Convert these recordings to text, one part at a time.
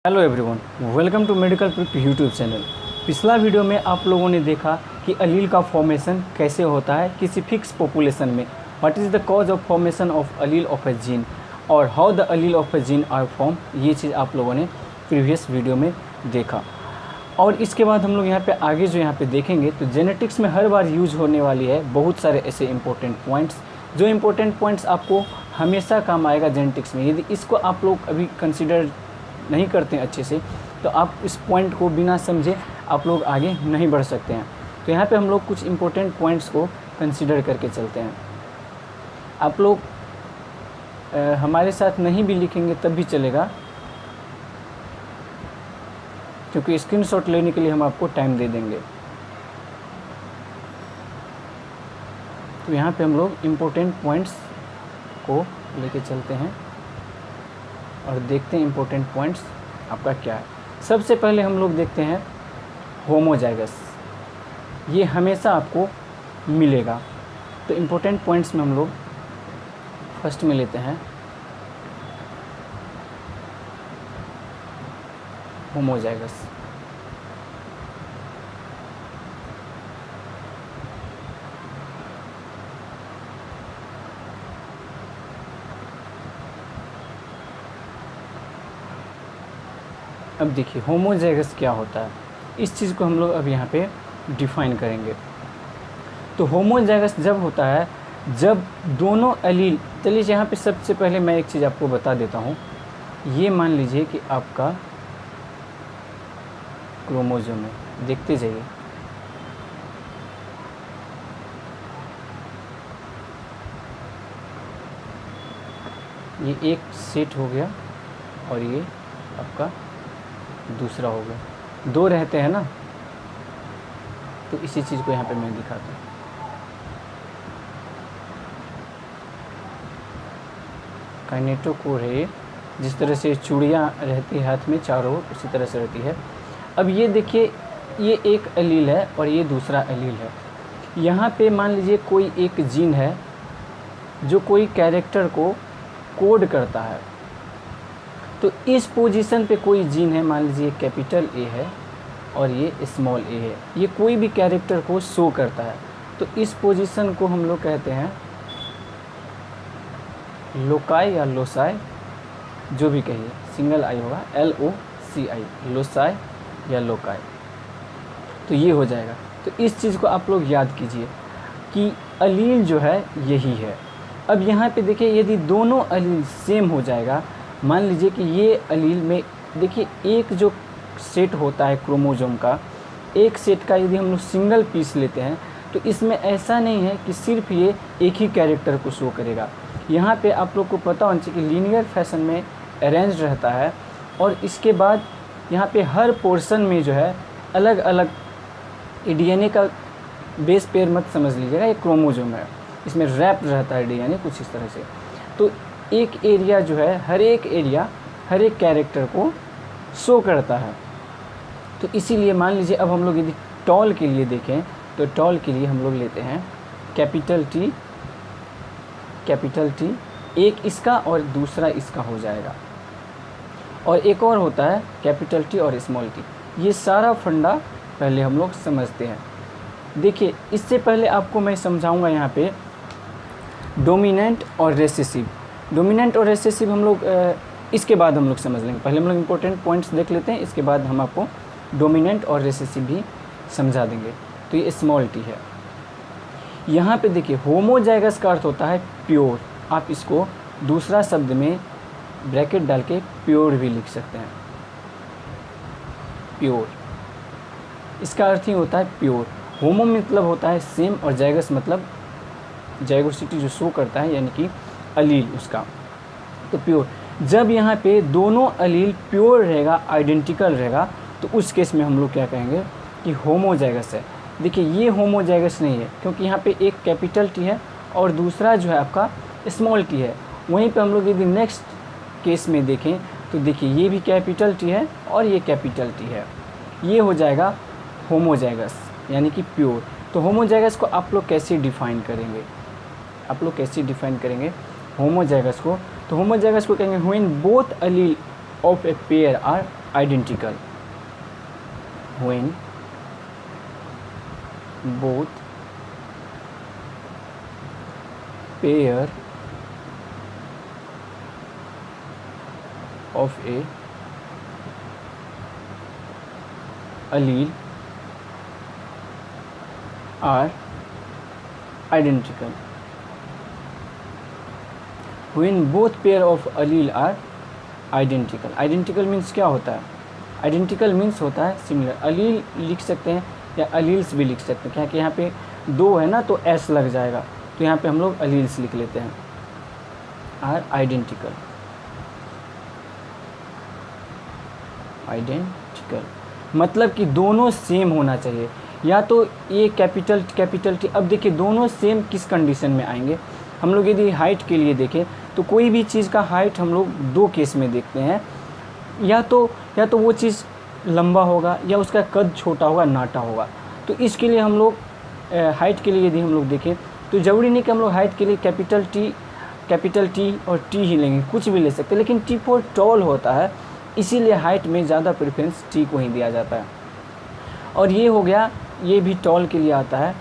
Hello everyone, welcome to medical prep YouTube channel. पिछला video में आप लोगों ने देखा कि अलील का फॉर्मेशन कैसे होता है किसी फिक्स पॉपुलेशन में। What is the cause of formation of allele of a gene और how the allele of a gene are form. ये चीज़ आप लोगों ने प्रीवियस वीडियो में देखा। और इसके बाद हम लोग यहाँ पे आगे जो यहाँ पे देखेंगे तो जेनेटिक्स में हर बार यूज होने वाली है बहुत सारे ऐसे इंपॉर्टेंट पॉइंट्स, जो इंपॉर्टेंट पॉइंट्स आपको हमेशा काम आएगा जेनेटिक्स में। यदि इसको आप लोग अभी कंसिडर नहीं करते हैं अच्छे से तो आप इस पॉइंट को बिना समझे आप लोग आगे नहीं बढ़ सकते हैं। तो यहाँ पे हम लोग कुछ इंपॉर्टेंट पॉइंट्स को कंसिडर करके चलते हैं। आप लोग हमारे साथ नहीं भी लिखेंगे तब भी चलेगा, क्योंकि स्क्रीनशॉट लेने के लिए हम आपको टाइम दे देंगे। तो यहाँ पे हम लोग इम्पोर्टेंट पॉइंट्स को लेके चलते हैं और देखते हैं इम्पोर्टेंट पॉइंट्स आपका क्या है। सबसे पहले हम लोग देखते हैं होमोजाइगस। ये हमेशा आपको मिलेगा। तो इम्पोर्टेंट पॉइंट्स में हम लोग फर्स्ट में लेते हैं होमोजाइगस। अब देखिए होमोजाइगस क्या होता है, इस चीज़ को हम लोग अब यहाँ पे डिफाइन करेंगे। तो होमोजाइगस जब होता है जब दोनों एलील, चलिए यहाँ पे सबसे पहले मैं एक चीज़ आपको बता देता हूँ। ये मान लीजिए कि आपका क्रोमोसोम है, देखते जाइए। ये एक सेट हो गया और ये आपका दूसरा हो गया, दो रहते हैं ना। तो इसी चीज़ को यहाँ पे मैं दिखाता हूँ। काइनेटोकोर है ये, जिस तरह से चूड़ियाँ रहती है हाथ में चारों ओर, उसी तरह से रहती है। अब ये देखिए, ये एक एलील है और ये दूसरा एलील है। यहाँ पे मान लीजिए कोई एक जीन है जो कोई कैरेक्टर को कोड करता है। तो इस पोजीशन पे कोई जीन है, मान लीजिए कैपिटल ए है और ये स्मॉल ए है, ये कोई भी कैरेक्टर को शो करता है। तो इस पोजीशन को हम लोग कहते हैं लोकाई या लोसाई, जो भी कहिए, सिंगल आई होगा, LOCI, लोसाई या लोकाई। तो ये हो जाएगा। तो इस चीज़ को आप लोग याद कीजिए कि अलील जो है यही है। अब यहाँ पे देखिए, यदि दोनों अलील सेम हो जाएगा, मान लीजिए कि ये अलील में देखिए एक जो सेट होता है क्रोमोसोम का, एक सेट का यदि हम लोग सिंगल पीस लेते हैं तो इसमें ऐसा नहीं है कि सिर्फ ये एक ही कैरेक्टर को शो करेगा। यहाँ पे आप लोग को पता होना चाहिए कि लीनियर फैशन में अरेंज रहता है और इसके बाद यहाँ पे हर पोर्शन में जो है अलग अलग DNA का बेस पेयर मत समझ लीजिएगा, ये क्रोमोसोम है, इसमें रैप रहता है DNA कुछ इस तरह से। तो एक एरिया जो है, हर एक एरिया हर एक कैरेक्टर को शो करता है। तो इसीलिए मान लीजिए अब हम लोग यदि टॉल के लिए देखें तो टॉल के लिए हम लोग लेते हैं कैपिटल T, एक इसका और दूसरा इसका हो जाएगा। और एक और होता है कैपिटल T और स्मॉल t। ये सारा फंडा पहले हम लोग समझते हैं। देखिए, इससे पहले आपको मैं समझाऊंगा यहाँ पे डोमिनेंट और रेसेसिव। डोमिनेंट और रेसेसिव हम लोग इसके बाद हम लोग समझ लेंगे। पहले हम लोग इंपॉर्टेंट पॉइंट्स देख लेते हैं, इसके बाद हम आपको डोमिनेंट और रेसेसिव भी समझा देंगे। तो ये स्मॉल t है। यहाँ पे देखिए होमोजाइगस का अर्थ होता है प्योर। आप इसको दूसरा शब्द में ब्रैकेट डाल के प्योर भी लिख सकते हैं। प्योर, इसका अर्थ ही होता है प्योर। होमो मतलब होता है सेम और जाइगस मतलब जाइगोसिटी जो शो करता है, यानी कि अलील उसका। तो प्योर, जब यहाँ पे दोनों अलील प्योर रहेगा, आइडेंटिकल रहेगा, तो उस केस में हम लोग क्या कहेंगे कि होमोजाइगस है। देखिए ये होमोजाइगस नहीं है, क्योंकि यहाँ पे एक कैपिटल T है और दूसरा जो है आपका स्मॉल t है। वहीं पे हम लोग यदि नेक्स्ट केस में देखें तो देखिए ये भी कैपिटल T है और ये कैपिटल T है। ये हो जाएगा होमोजाइगस, यानी कि प्योर। तो होमोजाइगस को आप लोग कैसे डिफाइन करेंगे, होमोजाइगस को? तो होमोजाइगस को कहेंगे when both allele of a pair are identical when both pair of a allele are identical. When both pair of allele are identical. Identical means क्या होता है? Identical means होता है सिमिलर. allele लिख सकते हैं या alleles भी लिख सकते हैं, क्या कि यहाँ पे दो है ना तो s लग जाएगा, तो यहाँ पे हम लोग alleles लिख लेते हैं. are identical. Identical मतलब कि दोनों सेम होना चाहिए, या तो ये कैपिटल टी. अब देखिए दोनों सेम किस कंडीशन में आएंगे. हम लोग यदि हाइट के लिए देखें तो कोई भी चीज़ का हाइट हम लोग दो केस में देखते हैं, या तो वो चीज़ लंबा होगा या उसका कद छोटा होगा, नाटा होगा. तो इसके लिए हम लोग हाइट के लिए यदि हम लोग देखें तो ज़रूरी नहीं कि हम लोग हाइट के लिए कैपिटल टी और टी ही लेंगे, कुछ भी ले सकते हैं, लेकिन टी फॉर टॉल होता है, इसीलिए हाइट में ज़्यादा प्रेफरेंस टी को ही दिया जाता है. और ये हो गया, ये भी टॉल के लिए आता है.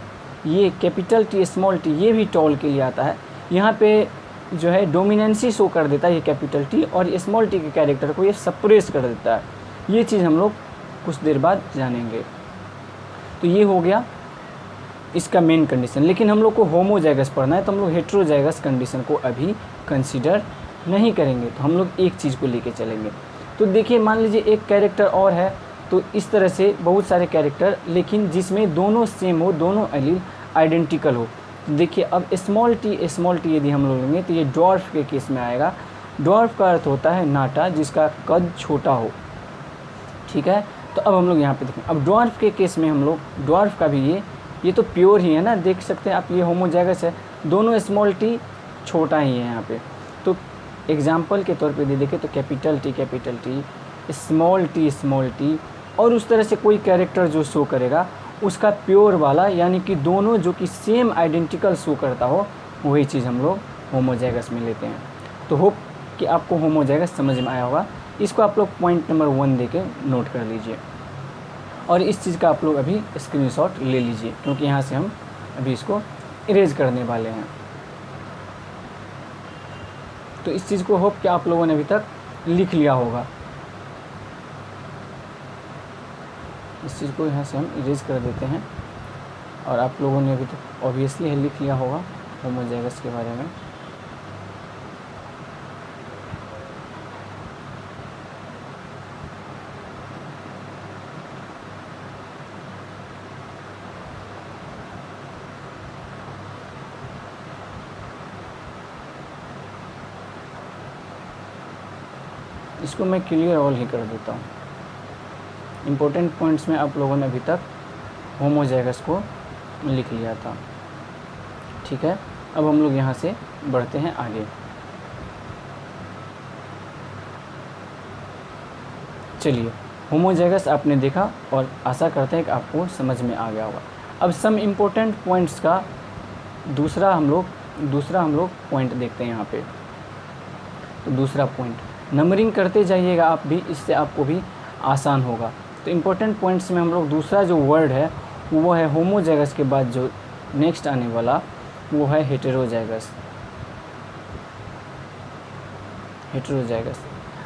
ये कैपिटल टी स्मॉल टी ये भी टॉल के लिए आता है. यहाँ पे जो है डोमिनेंसी शो कर देता है ये कैपिटल टी, और स्मॉल टी के कैरेक्टर को ये सप्रेस कर देता है. ये चीज़ हम लोग कुछ देर बाद जानेंगे. तो ये हो गया इसका मेन कंडीशन. लेकिन हम लोग को होमोजाइगस पढ़ना है, तो हम लोग हेट्रोजाइगस कंडीशन को अभी कंसीडर नहीं करेंगे. तो हम लोग एक चीज़ को लेके चलेंगे. तो देखिए मान लीजिए एक कैरेक्टर और है, तो इस तरह से बहुत सारे कैरेक्टर, लेकिन जिसमें दोनों सेम हो, दोनों एलील आइडेंटिकल हो. देखिए अब स्मॉल टी यदि हम लोग लेंगे तो ये ड्वार्फ के केस में आएगा. ड्वार्फ का अर्थ होता है नाटा, जिसका कद छोटा हो. ठीक है, तो अब हम लोग यहाँ पे देखें. अब ड्वार्फ के केस में हम लोग ड्वार्फ का भी ये तो प्योर ही है ना, देख सकते हैं आप, ये होमोजाइगस है, दोनों स्मॉल टी छोटा ही है यहाँ पे. तो एग्जाम्पल के तौर पे दे देखें तो कैपिटल टी, स्मॉल टी, और उस तरह से कोई कैरेक्टर जो शो करेगा उसका प्योर वाला, यानी कि दोनों जो कि सेम आइडेंटिकल शो करता हो, वही चीज़ हम लोग होमोजाइगस में लेते हैं. तो होप कि आपको होमोजाइगस समझ में आया होगा. इसको आप लोग पॉइंट नंबर 1 दे के नोट कर लीजिए, और इस चीज़ का आप लोग अभी स्क्रीनशॉट ले लीजिए, क्योंकि यहाँ से हम अभी इसको इरेज करने वाले हैं. तो इस चीज़ को होप कि आप लोगों ने अभी तक लिख लिया होगा. इस चीज़ को यहाँ से हम इरेज कर देते हैं, और आप लोगों ने अभी तक ऑब्वियसली लिख लिया होगा होमोजाइगस के बारे में. इसको मैं क्लियर ऑल ही कर देता हूँ. इम्पोर्टेंट पॉइंट्स में आप लोगों ने अभी तक होमोजाइगस को लिख लिया था. ठीक है, अब हम लोग यहाँ से बढ़ते हैं आगे. चलिए, होमोजाइगस आपने देखा, और आशा करते हैं कि आपको समझ में आ गया होगा. अब सम इम्पोर्टेंट पॉइंट्स का दूसरा हम लोग पॉइंट देखते हैं यहाँ पे. तो दूसरा पॉइंट, नंबरिंग करते जाइएगा आप भी, इससे आपको भी आसान होगा. तो इम्पोर्टेंट पॉइंट्स में हम लोग दूसरा जो वर्ड है वो है होमोजाइगस के बाद जो नेक्स्ट आने वाला वो है हेटेरोजाइगस.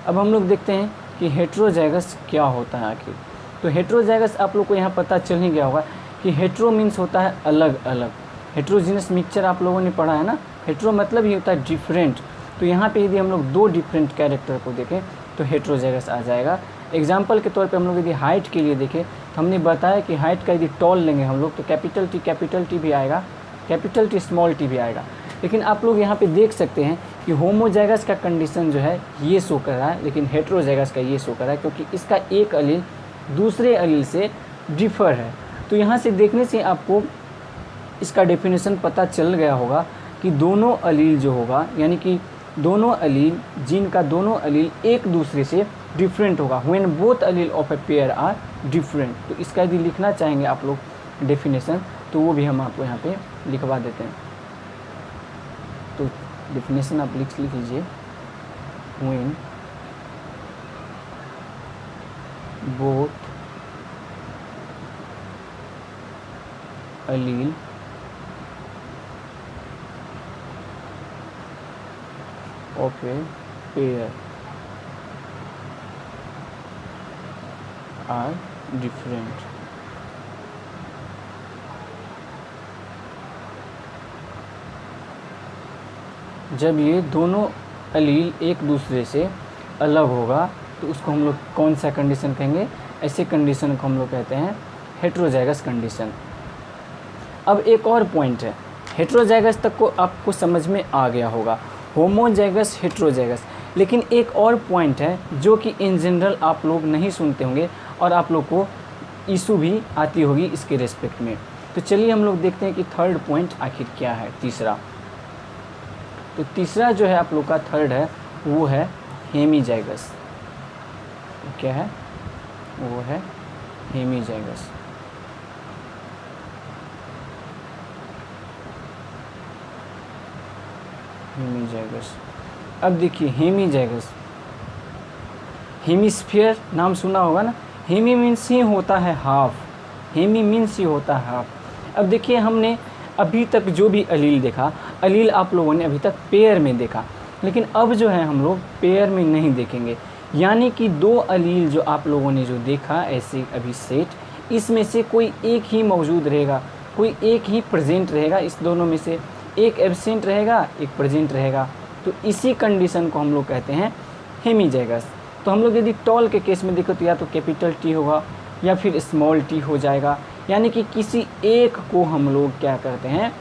अब हम लोग देखते हैं कि हेटेरोजाइगस क्या होता है आखिर. तो हेटेरोजाइगस आप लोग को यहाँ पता चल ही गया होगा कि हेटेरो मीन्स होता है अलग अलग. हेटेरोजीनस मिक्सचर आप लोगों ने पढ़ा है ना. हेटेरो मतलब ही होता है डिफरेंट. तो यहाँ पे यदि हम लोग दो डिफरेंट कैरेक्टर को देखें तो हेटेरोजाइगस आ जाएगा. एग्जाम्पल के तौर पे हम लोग यदि हाइट के लिए देखें तो हमने बताया कि हाइट का यदि टॉल लेंगे हम लोग तो कैपिटल टी भी आएगा, कैपिटल टी स्मॉल टी भी आएगा. लेकिन आप लोग यहाँ पे देख सकते हैं कि होमोजाइगस का कंडीशन जो है ये शो कर रहा है, लेकिन हेटेरोजाइगस का ये शो कर रहा है, क्योंकि इसका एक एलील दूसरे एलील से डिफर है. तो यहाँ से देखने से आपको इसका डेफिनेशन पता चल गया होगा कि दोनों एलील जो होगा, यानी कि दोनों एलील, जिनका दोनों एलील एक दूसरे से डिफरेंट होगा, when both allele of a pair are different. तो इसका यदि लिखना चाहेंगे आप लोग डेफिनेशन तो वो भी हम आपको यहाँ पे लिखवा देते हैं. तो डेफिनेशन आप लिख लीजिए, when both allele of a pair are different. जब ये दोनों अलील एक दूसरे से अलग होगा तो उसको हम लोग कौन सा कंडीशन कहेंगे? ऐसे कंडीशन को हम लोग कहते हैं हेट्रोजाइगस कंडीशन। अब एक और पॉइंट है, हेट्रोजाइगस तक को आपको समझ में आ गया होगा, होमोजाइगस, हेट्रोजाइगस। लेकिन एक और पॉइंट है जो कि इन जनरल आप लोग नहीं सुनते होंगे और आप लोग को इशू भी आती होगी इसके रेस्पेक्ट में। तो चलिए हम लोग देखते हैं कि थर्ड पॉइंट आखिर क्या है, तीसरा। तो तीसरा जो है आप लोग का थर्ड है वो है हेमीजाइगस। क्या है? वो है हेमीजाइगस। हेमीजाइगस। अब देखिए हेमीजाइगस, हेमिस्फीयर नाम सुना होगा ना। हेमी मीन्स ही होता है हाफ, हेमी मीन्स ही होता है हाफ। अब देखिए हमने अभी तक जो भी अलील देखा, अलील आप लोगों ने अभी तक पेयर में देखा, लेकिन अब जो है हम लोग पेयर में नहीं देखेंगे। यानी कि दो अलील जो आप लोगों ने जो देखा ऐसे अभी सेट, इसमें से कोई एक ही मौजूद रहेगा, कोई एक ही प्रेजेंट रहेगा, इस दोनों में से एक एब्सेंट रहेगा, एक प्रेजेंट रहेगा। तो इसी कंडीशन को हम लोग कहते हैं हेमीजाइगस। तो हम लोग यदि टॉल के केस में देखो तो या तो कैपिटल टी होगा या फिर स्मॉल टी हो जाएगा। यानी कि किसी एक को हम लोग क्या करते हैं,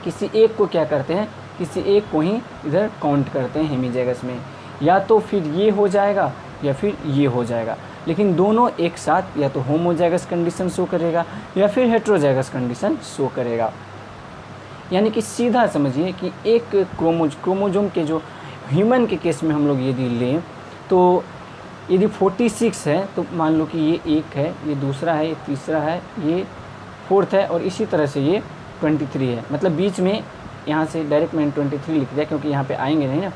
किसी एक को क्या करते हैं, किसी एक को ही इधर काउंट करते हैं हेमीजाइगस में। या तो फिर ये हो जाएगा या फिर ये हो जाएगा, लेकिन दोनों एक साथ या तो होमोजाइगस कंडीशन शो करेगा या फिर हेट्रोजाइगस कंडीशन शो करेगा। यानी कि सीधा समझिए कि एक क्रोमोजोम के जो ह्यूमन के केस में हम लोग यदि लें तो यदि 46 है तो मान लो कि ये एक है, ये दूसरा है, ये तीसरा है, ये फोर्थ है और इसी तरह से ये 23 है। मतलब बीच में यहाँ से डायरेक्ट मैंने 23 लिख दिया क्योंकि यहाँ पे आएंगे नहीं ना,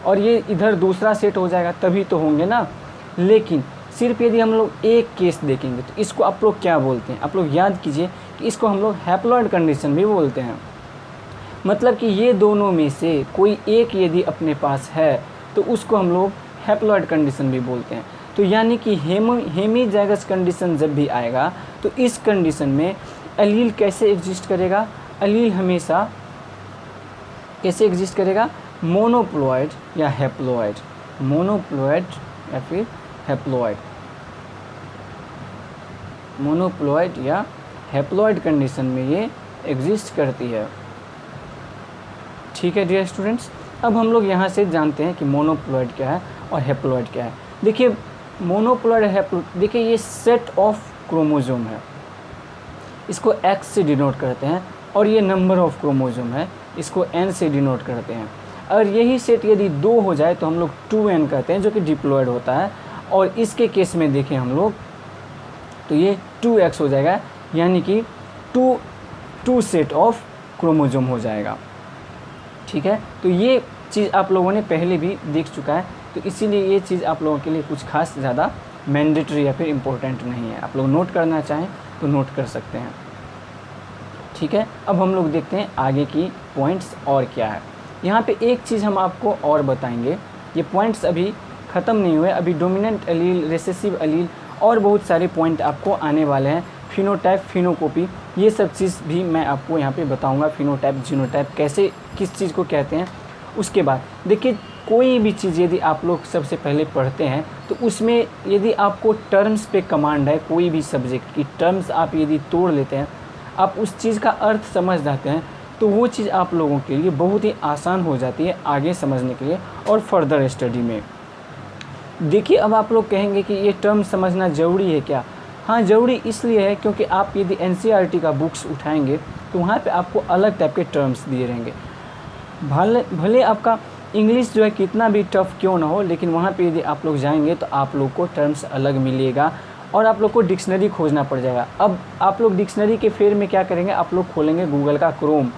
और ये इधर दूसरा सेट हो जाएगा तभी तो होंगे ना। लेकिन सिर्फ यदि हम लोग एक केस देखेंगे तो इसको आप लोग क्या बोलते हैं? आप लोग याद कीजिए कि इसको हम लोग हैप्लॉइड कंडीशन भी बोलते हैं। मतलब कि ये दोनों में से कोई एक यदि अपने पास है तो उसको हम लोग हैप्लॉइड कंडीशन भी बोलते हैं। तो यानी कि हेमीजाइगस कंडीशन जब भी आएगा तो इस कंडीशन में अलील कैसे एग्जिस्ट करेगा? अलील हमेशा कैसे एग्जिस्ट करेगा? मोनोप्लॉइड या हैप्लॉइड, मोनोप्लॉइड या फिर हैप्लॉइड, मोनोप्लॉइड या हैप्लॉइड कंडीशन में ये एग्जिस्ट करती है। ठीक है डियर स्टूडेंट्स, अब हम लोग यहाँ से जानते हैं कि मोनोप्लॉइड क्या है और हैप्लॉइड क्या है। देखिए मोनोप्लॉइड हैप्लॉइड, देखिए ये सेट ऑफ क्रोमोसोम है, इसको X से डिनोट करते हैं, और ये नंबर ऑफ क्रोमोसोम है, इसको N से डिनोट करते हैं। अगर यही सेट यदि 2 हो जाए तो हम लोग 2N कहते हैं जो कि डिप्लॉइड होता है, और इसके केस में देखें हम लोग तो ये 2X हो जाएगा, यानी कि 2 सेट ऑफ क्रोमोसोम हो जाएगा। ठीक है, तो ये चीज़ आप लोगों ने पहले भी देख चुका है, तो इसीलिए ये चीज़ आप लोगों के लिए कुछ खास ज़्यादा मैंडेटरी या फिर इम्पोर्टेंट नहीं है। आप लोग नोट करना चाहें तो नोट कर सकते हैं। ठीक है, अब हम लोग देखते हैं आगे की पॉइंट्स और क्या है। यहाँ पे एक चीज़ हम आपको और बताएंगे, ये पॉइंट्स अभी ख़त्म नहीं हुए, अभी डोमिनेंट अलील, रिसेसिव अलील और बहुत सारे पॉइंट आपको आने वाले हैं। फिनोटाइप, फिनोकॉपी, ये सब चीज़ भी मैं आपको यहाँ पे बताऊँगा। फिनोटाइप, जीनोटाइप कैसे, किस चीज़ को कहते हैं। उसके बाद देखिए कोई भी चीज़ यदि आप लोग सबसे पहले पढ़ते हैं तो उसमें यदि आपको टर्म्स पे कमांड है, कोई भी सब्जेक्ट की टर्म्स आप यदि तोड़ लेते हैं, आप उस चीज़ का अर्थ समझ जाते हैं, तो वो चीज़ आप लोगों के लिए बहुत ही आसान हो जाती है आगे समझने के लिए और फर्दर स्टडी में। देखिए अब आप लोग कहेंगे कि ये टर्म समझना ज़रूरी है क्या? हाँ, ज़रूरी इसलिए है क्योंकि आप यदि NCERT का बुक्स उठाएंगे तो वहाँ पे आपको अलग टाइप के टर्म्स दिए रहेंगे। भले आपका इंग्लिश जो है कितना भी टफ़ क्यों ना हो, लेकिन वहाँ पे यदि आप लोग जाएंगे तो आप लोग को टर्म्स अलग मिलेगा और आप लोग को डिक्शनरी खोजना पड़ जाएगा। अब आप लोग डिक्शनरी के फेर में क्या करेंगे, आप लोग खोलेंगे गूगल का क्रोम,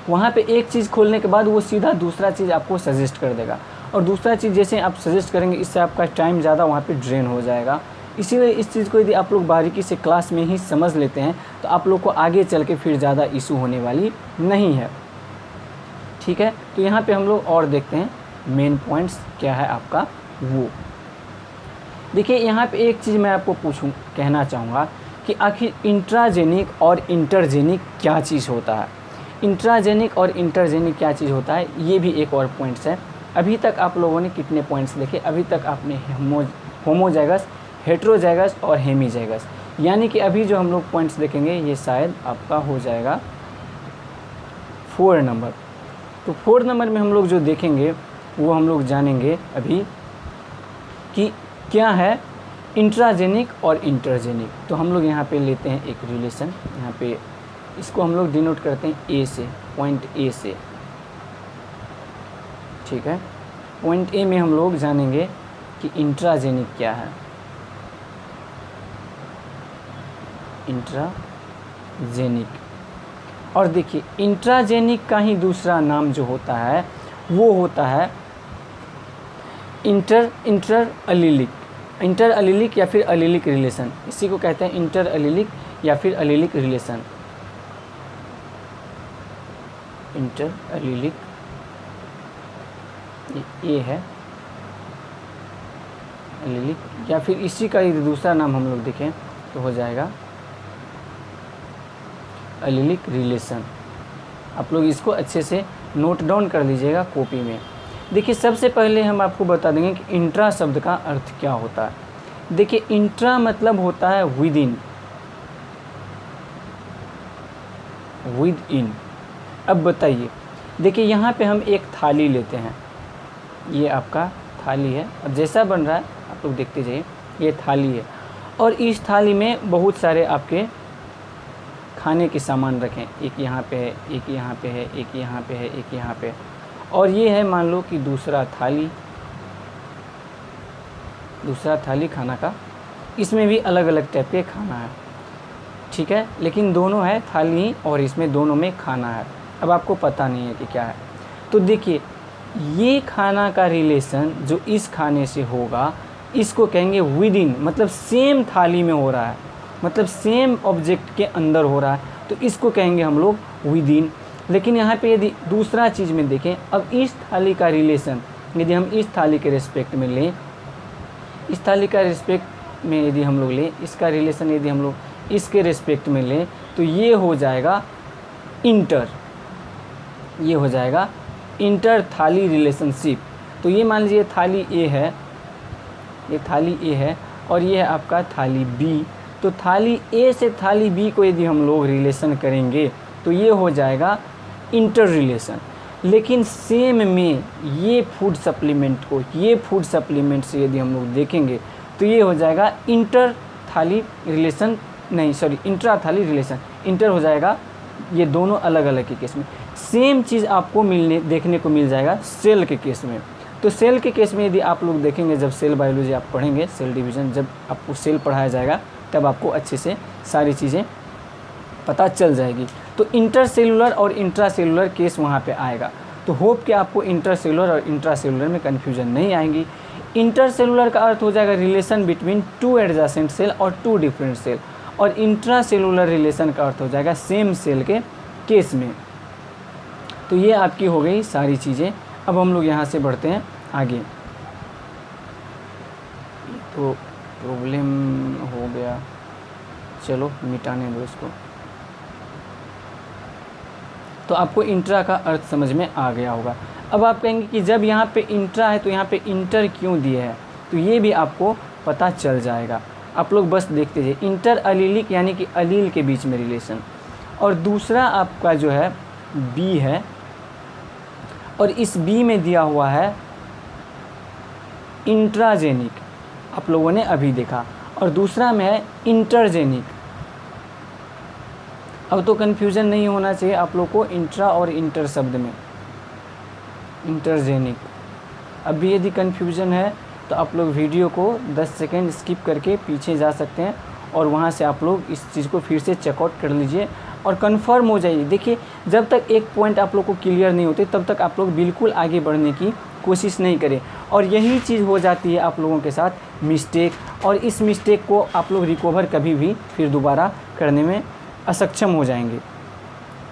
वहाँ पे एक चीज़ खोलने के बाद वो सीधा दूसरा चीज़ आपको सजेस्ट कर देगा, और दूसरा चीज़ जैसे आप सजेस्ट करेंगे इससे आपका टाइम ज़्यादा वहाँ पे ड्रेन हो जाएगा। इसीलिए इस चीज़ को यदि आप लोग बारीकी से क्लास में ही समझ लेते हैं तो आप लोग को आगे चल के फिर ज़्यादा इशू होने वाली नहीं है। ठीक है, तो यहाँ पे हम लोग और देखते हैं मेन पॉइंट्स क्या है आपका वो। देखिए यहाँ पे एक चीज़ मैं आपको कहना चाहूँगा कि आखिर इंट्राजेनिक और इंटरजेनिक क्या चीज़ होता है। इंट्राजेनिक और इंटरजेनिक क्या चीज़ होता है, ये भी एक और पॉइंट्स है। अभी तक आप लोगों ने कितने पॉइंट्स देखे, अभी तक आपने होमोजाइगस, हेट्रोजाइगस और हेमीजाइगस, यानी कि अभी जो हम लोग पॉइंट्स देखेंगे ये शायद आपका हो जाएगा 4 नंबर। तो 4 नंबर में हम लोग जो देखेंगे वो हम लोग जानेंगे अभी कि क्या है इंट्राजेनिक और इंटरजेनिक। तो हम लोग यहाँ पे लेते हैं एक रिलेशन, यहाँ पे इसको हम लोग डिनोट करते हैं ए से, पॉइंट ए से। ठीक है, पॉइंट ए में हम लोग जानेंगे कि इंट्राजेनिक क्या है। इंट्राजेनिक, और देखिए इंट्राजेनिक का ही दूसरा नाम जो होता है वो होता है इंटर अलीलिक या फिर अलीलिक रिलेशन। इसी को कहते हैं इंटर अलीलिक या फिर अलीलिक रिलेशन। इंटर अलीलिक ये है अलीलिक, या फिर इसी का दूसरा नाम हम लोग देखें तो हो जाएगा अलीलिक रिलेशन। आप लोग इसको अच्छे से नोट डाउन कर लीजिएगा कॉपी में। देखिए सबसे पहले हम आपको बता देंगे कि इंट्रा शब्द का अर्थ क्या होता है। देखिए इंट्रा मतलब होता है विद इन। अब बताइए, देखिए यहाँ पे हम एक थाली लेते हैं, ये आपका थाली है। अब जैसा बन रहा है आप लोग देखते जाइए, ये थाली है और इस थाली में बहुत सारे आपके खाने के सामान रखें। एक यहाँ पे है, एक यहाँ पे है, एक यहाँ पे है, एक यहाँ पे, और ये है मान लो कि दूसरा थाली खाना का। इसमें भी अलग अलग टाइप के खाना है, ठीक है, लेकिन दोनों है थाली और इसमें दोनों में खाना है। अब आपको पता नहीं है कि क्या है, तो देखिए ये खाना का रिलेशन जो इस खाने से होगा इसको कहेंगे विद इन, मतलब सेम थाली में हो रहा है, मतलब सेम ऑब्जेक्ट के अंदर हो रहा है, तो इसको कहेंगे हम लोग विद इन। लेकिन यहाँ पे यदि दूसरा चीज़ में देखें, अब इस थाली का रिलेशन यदि हम इस थाली के रिस्पेक्ट में लें, इस थाली का रिस्पेक्ट में यदि हम लोग लें, इसका रिलेशन यदि हम लोग इसके रिस्पेक्ट में लें तो ये हो जाएगा इंटर, ये हो जाएगा इंटर थाली रिलेशनशिप। तो ये मान लीजिए थाली ए है, ये थाली ए है और ये है आपका थाली बी। तो थाली ए से थाली बी को यदि हम लोग रिलेशन करेंगे तो ये हो जाएगा इंटर रिलेशन। लेकिन सेम में ये फूड सप्लीमेंट को ये फूड सप्लीमेंट से यदि हम लोग देखेंगे तो ये हो जाएगा इंटर थाली रिलेशन, नहीं सॉरी इंट्रा थाली रिलेशन। इंटर हो जाएगा ये दोनों अलग अलग के केस में। सेम चीज़ आपको देखने को मिल जाएगा सेल के केस में। तो सेल के केस में यदि आप लोग देखेंगे, जब सेल बायोलॉजी आप पढ़ेंगे, सेल डिवीज़न जब आपको सेल पढ़ाया जाएगा तब आपको अच्छे से सारी चीज़ें पता चल जाएगी। तो इंटरसेलुलर और इंट्रासेलुलर केस वहाँ पे आएगा। तो होप कि आपको इंटरसेलुलर और इंट्रासेलुलर में कन्फ्यूजन नहीं आएंगी। इंटरसेलुलर का अर्थ हो जाएगा रिलेशन बिटवीन 2 एडजेसेंट सेल और 2 डिफरेंट सेल, और इंट्रासेलुलर रिलेशन का अर्थ हो जाएगा सेम सेल के केस में। तो ये आपकी हो गई सारी चीज़ें। अब हम लोग यहाँ से बढ़ते हैं आगे। तो प्रॉब्लम हो गया, चलो मिटाने दो इसको। तो आपको इंट्रा का अर्थ समझ में आ गया होगा। अब आप कहेंगे कि जब यहाँ पे इंट्रा है तो यहाँ पे इंटर क्यों दिए है, तो ये भी आपको पता चल जाएगा। आप लोग बस देखते जाइए, इंटर अलीलिक यानी कि अलील के बीच में रिलेशन, और दूसरा आपका जो है बी है, और इस बी में दिया हुआ है इंट्राजेनिक, आप लोगों ने अभी देखा, और दूसरा में है इंटरजेनिक। अब तो कन्फ्यूज़न नहीं होना चाहिए आप लोग को इंट्रा और इंटर शब्द में, इंटरजेनिक। अभी यदि कन्फ्यूज़न है तो आप लोग वीडियो को 10 सेकेंड स्किप करके पीछे जा सकते हैं और वहाँ से आप लोग इस चीज़ को फिर से चेकआउट कर लीजिए और कंफर्म हो जाइए। देखिए जब तक एक पॉइंट आप लोग को क्लियर नहीं होते तब तक आप लोग बिल्कुल आगे बढ़ने की कोशिश नहीं करें। और यही चीज़ हो जाती है आप लोगों के साथ मिस्टेक, और इस मिस्टेक को आप लोग रिकवर कभी भी फिर दोबारा करने में असक्षम हो जाएंगे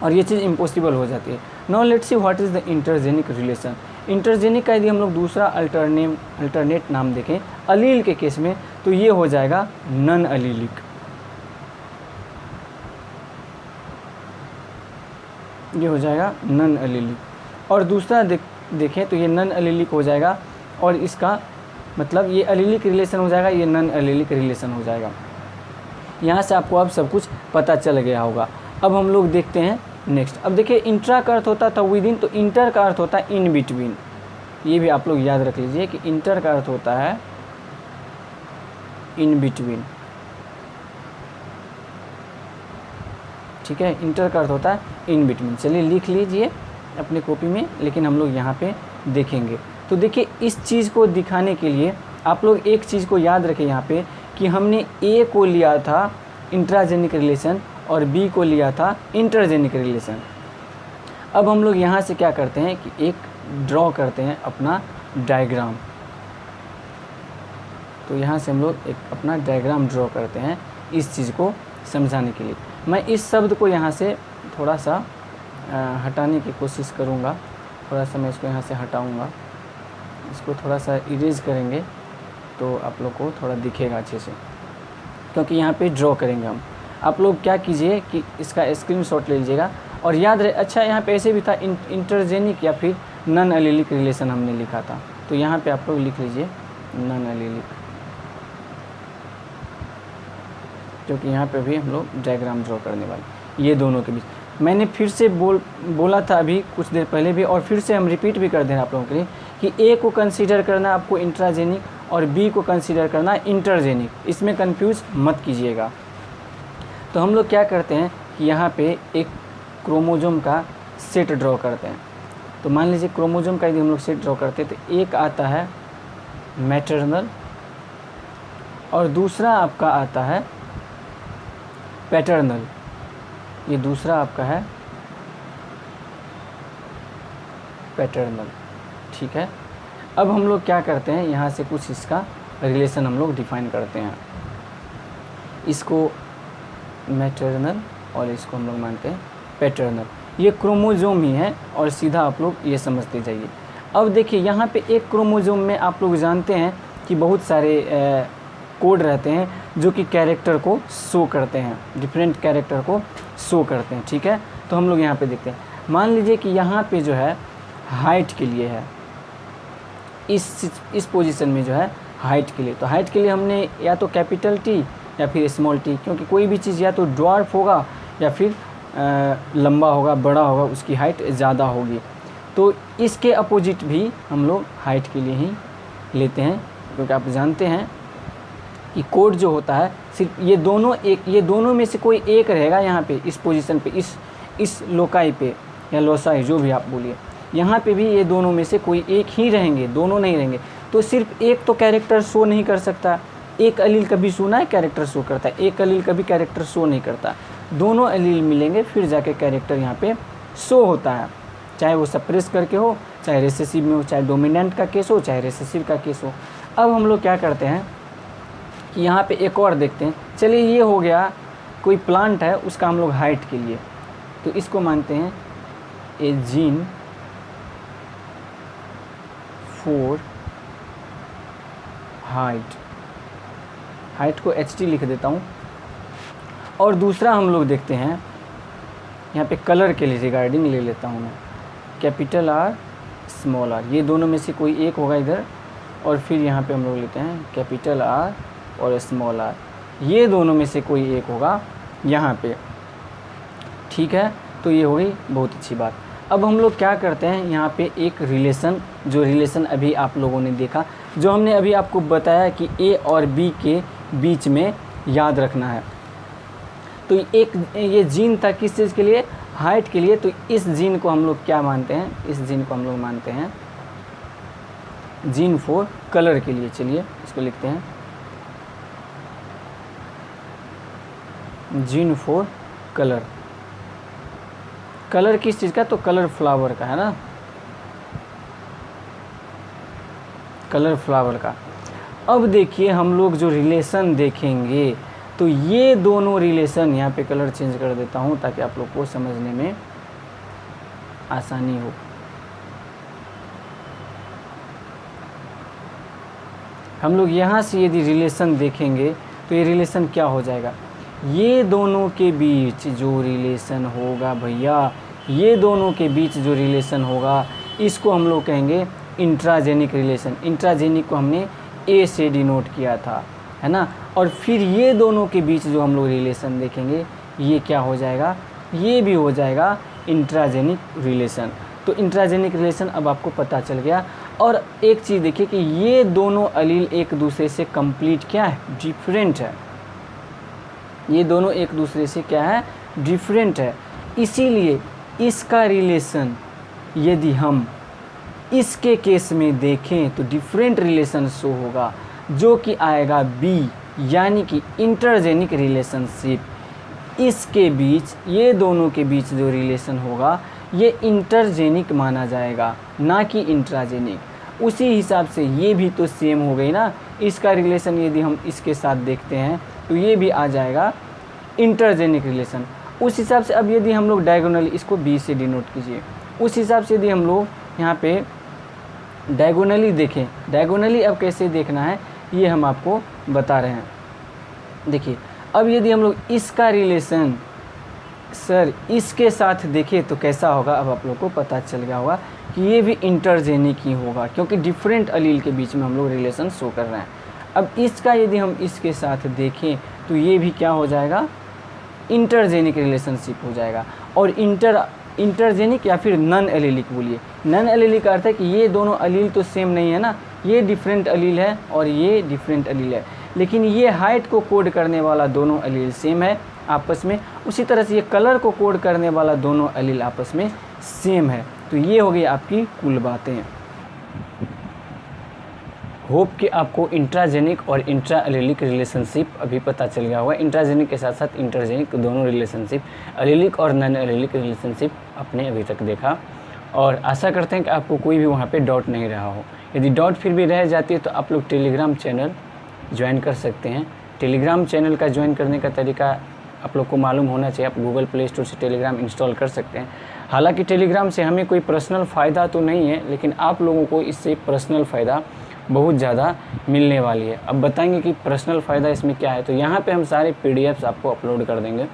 और ये चीज़ इम्पॉसिबल हो जाती है। Now let's see what is the intergenic relation. Intergenic का यदि हम लोग दूसरा अल्टरनेट नाम देखें अलील के केस में, तो ये हो जाएगा नन अलीलिक। ये हो जाएगा नन अलीलिक। और दूसरा देखें तो ये नन अलीलिक हो जाएगा, और इसका मतलब ये अलीलिक रिलेशन हो जाएगा, ये नन अलीलिक रिलेशन हो जाएगा। यहाँ से आपको अब सब कुछ पता चल गया होगा। अब हम लोग देखते हैं नेक्स्ट। अब देखिए इंट्रा का अर्थ होता था विद इन, तो इंटर का अर्थ होता है इन बिटवीन। ये भी आप लोग याद रख लीजिए कि इंटर का अर्थ होता है इन बिटवीन। ठीक है, इंटर का अर्थ होता है इन बिटवीन। चलिए लिख लीजिए अपने कॉपी में, लेकिन हम लोग यहाँ पे देखेंगे। तो देखिए इस चीज़ को दिखाने के लिए आप लोग एक चीज़ को याद रखें यहाँ पे कि हमने ए को लिया था इंट्राजेनिक रिलेशन और बी को लिया था इंटरजेनिक रिलेशन। अब हम लोग यहाँ से क्या करते हैं कि एक ड्रॉ करते हैं अपना डायग्राम। तो यहाँ से हम लोग एक अपना डायग्राम ड्रॉ करते हैं इस चीज़ को समझाने के लिए। मैं इस शब्द को यहाँ से थोड़ा सा हटाने की कोशिश करूँगा। थोड़ा सा मैं इसको यहाँ से हटाऊँगा, इसको थोड़ा सा इरेज करेंगे तो आप लोग को थोड़ा दिखेगा अच्छे से, क्योंकि यहाँ पे ड्रॉ करेंगे हम। आप लोग क्या कीजिए कि इसका स्क्रीनशॉट ले लीजिएगा और याद रहे। अच्छा, यहाँ पे ऐसे भी था इंटरजेनिक या फिर नन अलीलिक रिलेशन हमने लिखा था, तो यहाँ पे आप लोग लिख लीजिए नन अलीलिक, क्योंकि यहाँ पे भी हम लोग डायग्राम ड्रॉ करने वाले ये दोनों के बीच। मैंने फिर से बोला था अभी कुछ देर पहले भी, और फिर से हम रिपीट भी कर दे रहे हैं आप लोगों के लिए कि ए को कंसीडर करना आपको इंट्राजेनिक और बी को कंसीडर करना इंटरजेनिक। इसमें कंफ्यूज मत कीजिएगा। तो हम लोग क्या करते हैं कि यहाँ पे एक क्रोमोजोम का सेट ड्रॉ करते हैं। तो मान लीजिए क्रोमोजोम का यदि हम लोग सेट ड्रॉ करते हैं तो एक आता है मैटरनल और दूसरा आपका आता है पैटर्नल। ये दूसरा आपका है पैटर्नल। ठीक है, अब हम लोग क्या करते हैं, यहाँ से कुछ इसका रिलेशन हम लोग डिफाइन करते हैं। इसको मैटरनल और इसको हम लोग मानते हैं पैटर्नल। ये क्रोमोजोम ही है और सीधा आप लोग ये समझते जाइए। अब देखिए यहाँ पे एक क्रोमोजोम में आप लोग जानते हैं कि बहुत सारे कोड रहते हैं जो कि कैरेक्टर को शो करते हैं, डिफरेंट कैरेक्टर को शो करते हैं। ठीक है, तो हम लोग यहाँ पे देखते हैं। मान लीजिए कि यहाँ पे जो है हाइट के लिए है, इस पोजीशन में जो है हाइट के लिए, तो हाइट के लिए हमने या तो कैपिटल टी या फिर स्मॉल टी, क्योंकि कोई भी चीज़ या तो ड्वार्फ होगा या फिर लंबा होगा, बड़ा होगा, उसकी हाइट ज़्यादा होगी। तो इसके अपोजिट भी हम लोग हाइट के लिए ही लेते हैं, क्योंकि आप जानते हैं कि कोड जो होता है सिर्फ ये दोनों में से कोई एक रहेगा यहाँ पे, इस पोजीशन पे, इस लोकाई पे या लोसाई जो भी आप बोलिए, यहाँ पे भी ये दोनों में से कोई एक ही रहेंगे, दोनों नहीं रहेंगे। तो सिर्फ एक तो कैरेक्टर शो नहीं कर सकता। एक अलील कभी सुना है कैरेक्टर शो करता है, एक अलील कभी कैरेक्टर शो नहीं करता। दोनों अलील मिलेंगे फिर जाके कैरेक्टर यहाँ पे शो होता है, चाहे वो सप्रेस करके हो, चाहे रिसेसिव में हो, चाहे डोमिनेंट का केस हो, चाहे रिसेसिव का केस हो। अब हम लोग क्या करते हैं कि यहाँ पे एक और देखते हैं। चलिए ये हो गया कोई प्लांट है उसका हम लोग हाइट के लिए, तो इसको मानते हैं ए जीन फॉर हाइट को HT लिख देता हूँ। और दूसरा हम लोग देखते हैं यहाँ पे कलर के लिए रिगार्डिंग ले लेता हूँ मैं, कैपिटल R स्मॉल r, ये दोनों में से कोई एक होगा इधर, और फिर यहाँ पे हम लोग लेते हैं कैपिटल R और स्मॉल r, ये दोनों में से कोई एक होगा यहाँ पे। ठीक है, तो ये हो गई बहुत अच्छी बात। अब हम लोग क्या करते हैं, यहाँ पे एक रिलेशन, जो रिलेशन अभी आप लोगों ने देखा, जो हमने अभी आपको बताया कि A और B के बीच में याद रखना है। तो एक ये जीन था किस चीज़ के लिए, हाइट के लिए। तो इस जीन को हम लोग क्या मानते हैं, इस जीन को हम लोग मानते हैं जीन फॉर कलर के लिए। चलिए इसको लिखते हैं जीन फॉर कलर। कलर किस चीज़ का, तो कलर फ्लावर का है ना। कलर फ्लावर का। अब देखिए हम लोग जो रिलेशन देखेंगे तो ये दोनों रिलेशन, यहाँ पे कलर चेंज कर देता हूँ ताकि आप लोग को समझने में आसानी हो। हम लोग यहाँ से यदि रिलेशन देखेंगे तो ये रिलेशन क्या हो जाएगा, ये दोनों के बीच जो रिलेशन होगा भैया, ये दोनों के बीच जो रिलेशन होगा इसको हम लोग कहेंगे इंट्राजेनिक रिलेशन। इंट्राजेनिक को हमने ए से डिनोट किया था, है ना। और फिर ये दोनों के बीच जो हम लोग रिलेशन देखेंगे ये क्या हो जाएगा, ये भी हो जाएगा इंट्राजेनिक रिलेशन। तो इंट्राजेनिक रिलेशन अब आपको पता चल गया। और एक चीज़ देखिए कि ये दोनों अलील एक दूसरे से कंप्लीट क्या है, डिफरेंट है। ये दोनों एक दूसरे से क्या है, डिफरेंट है। इसीलिए इसका रिलेशन यदि हम इसके केस में देखें तो डिफरेंट रिलेशन शो होगा, जो कि आएगा बी, यानी कि इंटरजेनिक रिलेशनशिप। इसके बीच, ये दोनों के बीच जो रिलेशन होगा ये इंटरजेनिक माना जाएगा, ना कि इंट्राजेनिक। उसी हिसाब से ये भी तो सेम हो गई ना, इसका रिलेशन यदि हम इसके साथ देखते हैं तो ये भी आ जाएगा इंटरजेनिक रिलेशन। उस हिसाब से अब यदि हम लोग डायगोनली इसको बी से डिनोट कीजिए, उस हिसाब से यदि हम लोग यहाँ पे डायगोनली देखें, डायगोनली अब कैसे देखना है ये हम आपको बता रहे हैं। देखिए अब यदि हम लोग इसका रिलेशन सर इसके साथ देखें तो कैसा होगा, अब आप लोग को पता चल गया होगा कि ये भी इंटरजेनिक ही होगा, क्योंकि डिफरेंट अलील के बीच में हम लोग रिलेशन शो कर रहे हैं। अब इसका यदि हम इसके साथ देखें तो ये भी क्या हो जाएगा, इंटरजेनिक रिलेशनशिप हो जाएगा। और इंटरजेनिक या फिर नन एलिलिक बोलिए। नन एलिलिक का अर्थ है कि ये दोनों अलील तो सेम नहीं है ना, ये डिफरेंट अलील है और ये डिफरेंट अलील है, लेकिन ये हाइट को कोड करने वाला दोनों अलील सेम है आपस में। उसी तरह से ये कलर को कोड करने वाला दोनों अलील आपस में सेम है। तो ये हो गई आपकी कुल बातें। होप कि आपको इंट्राजेनिक और इंट्रा एलिलिक रिलेशनशिप अभी पता चल गया होगा। इंट्राजेनिक के साथ साथ इंटरजेनिक दोनों रिलेशनशिप, एलिलिक और नॉन एलिलिक रिलेशनशिप आपने अभी तक देखा। और आशा करते हैं कि आपको कोई भी वहाँ पे डाउट नहीं रहा हो। यदि डाउट फिर भी रह जाती है तो आप लोग टेलीग्राम चैनल ज्वाइन कर सकते हैं। टेलीग्राम चैनल का ज्वाइन करने का तरीका आप लोग को मालूम होना चाहिए। आप गूगल प्ले स्टोर से टेलीग्राम इंस्टॉल कर सकते हैं। हालांकि टेलीग्राम से हमें कोई पर्सनल फ़ायदा तो नहीं है, लेकिन आप लोगों को इससे पर्सनल फ़ायदा बहुत ज़्यादा मिलने वाली है। अब बताएंगे कि पर्सनल फ़ायदा इसमें क्या है। तो यहाँ पे हम सारे PDFs आपको अपलोड कर देंगे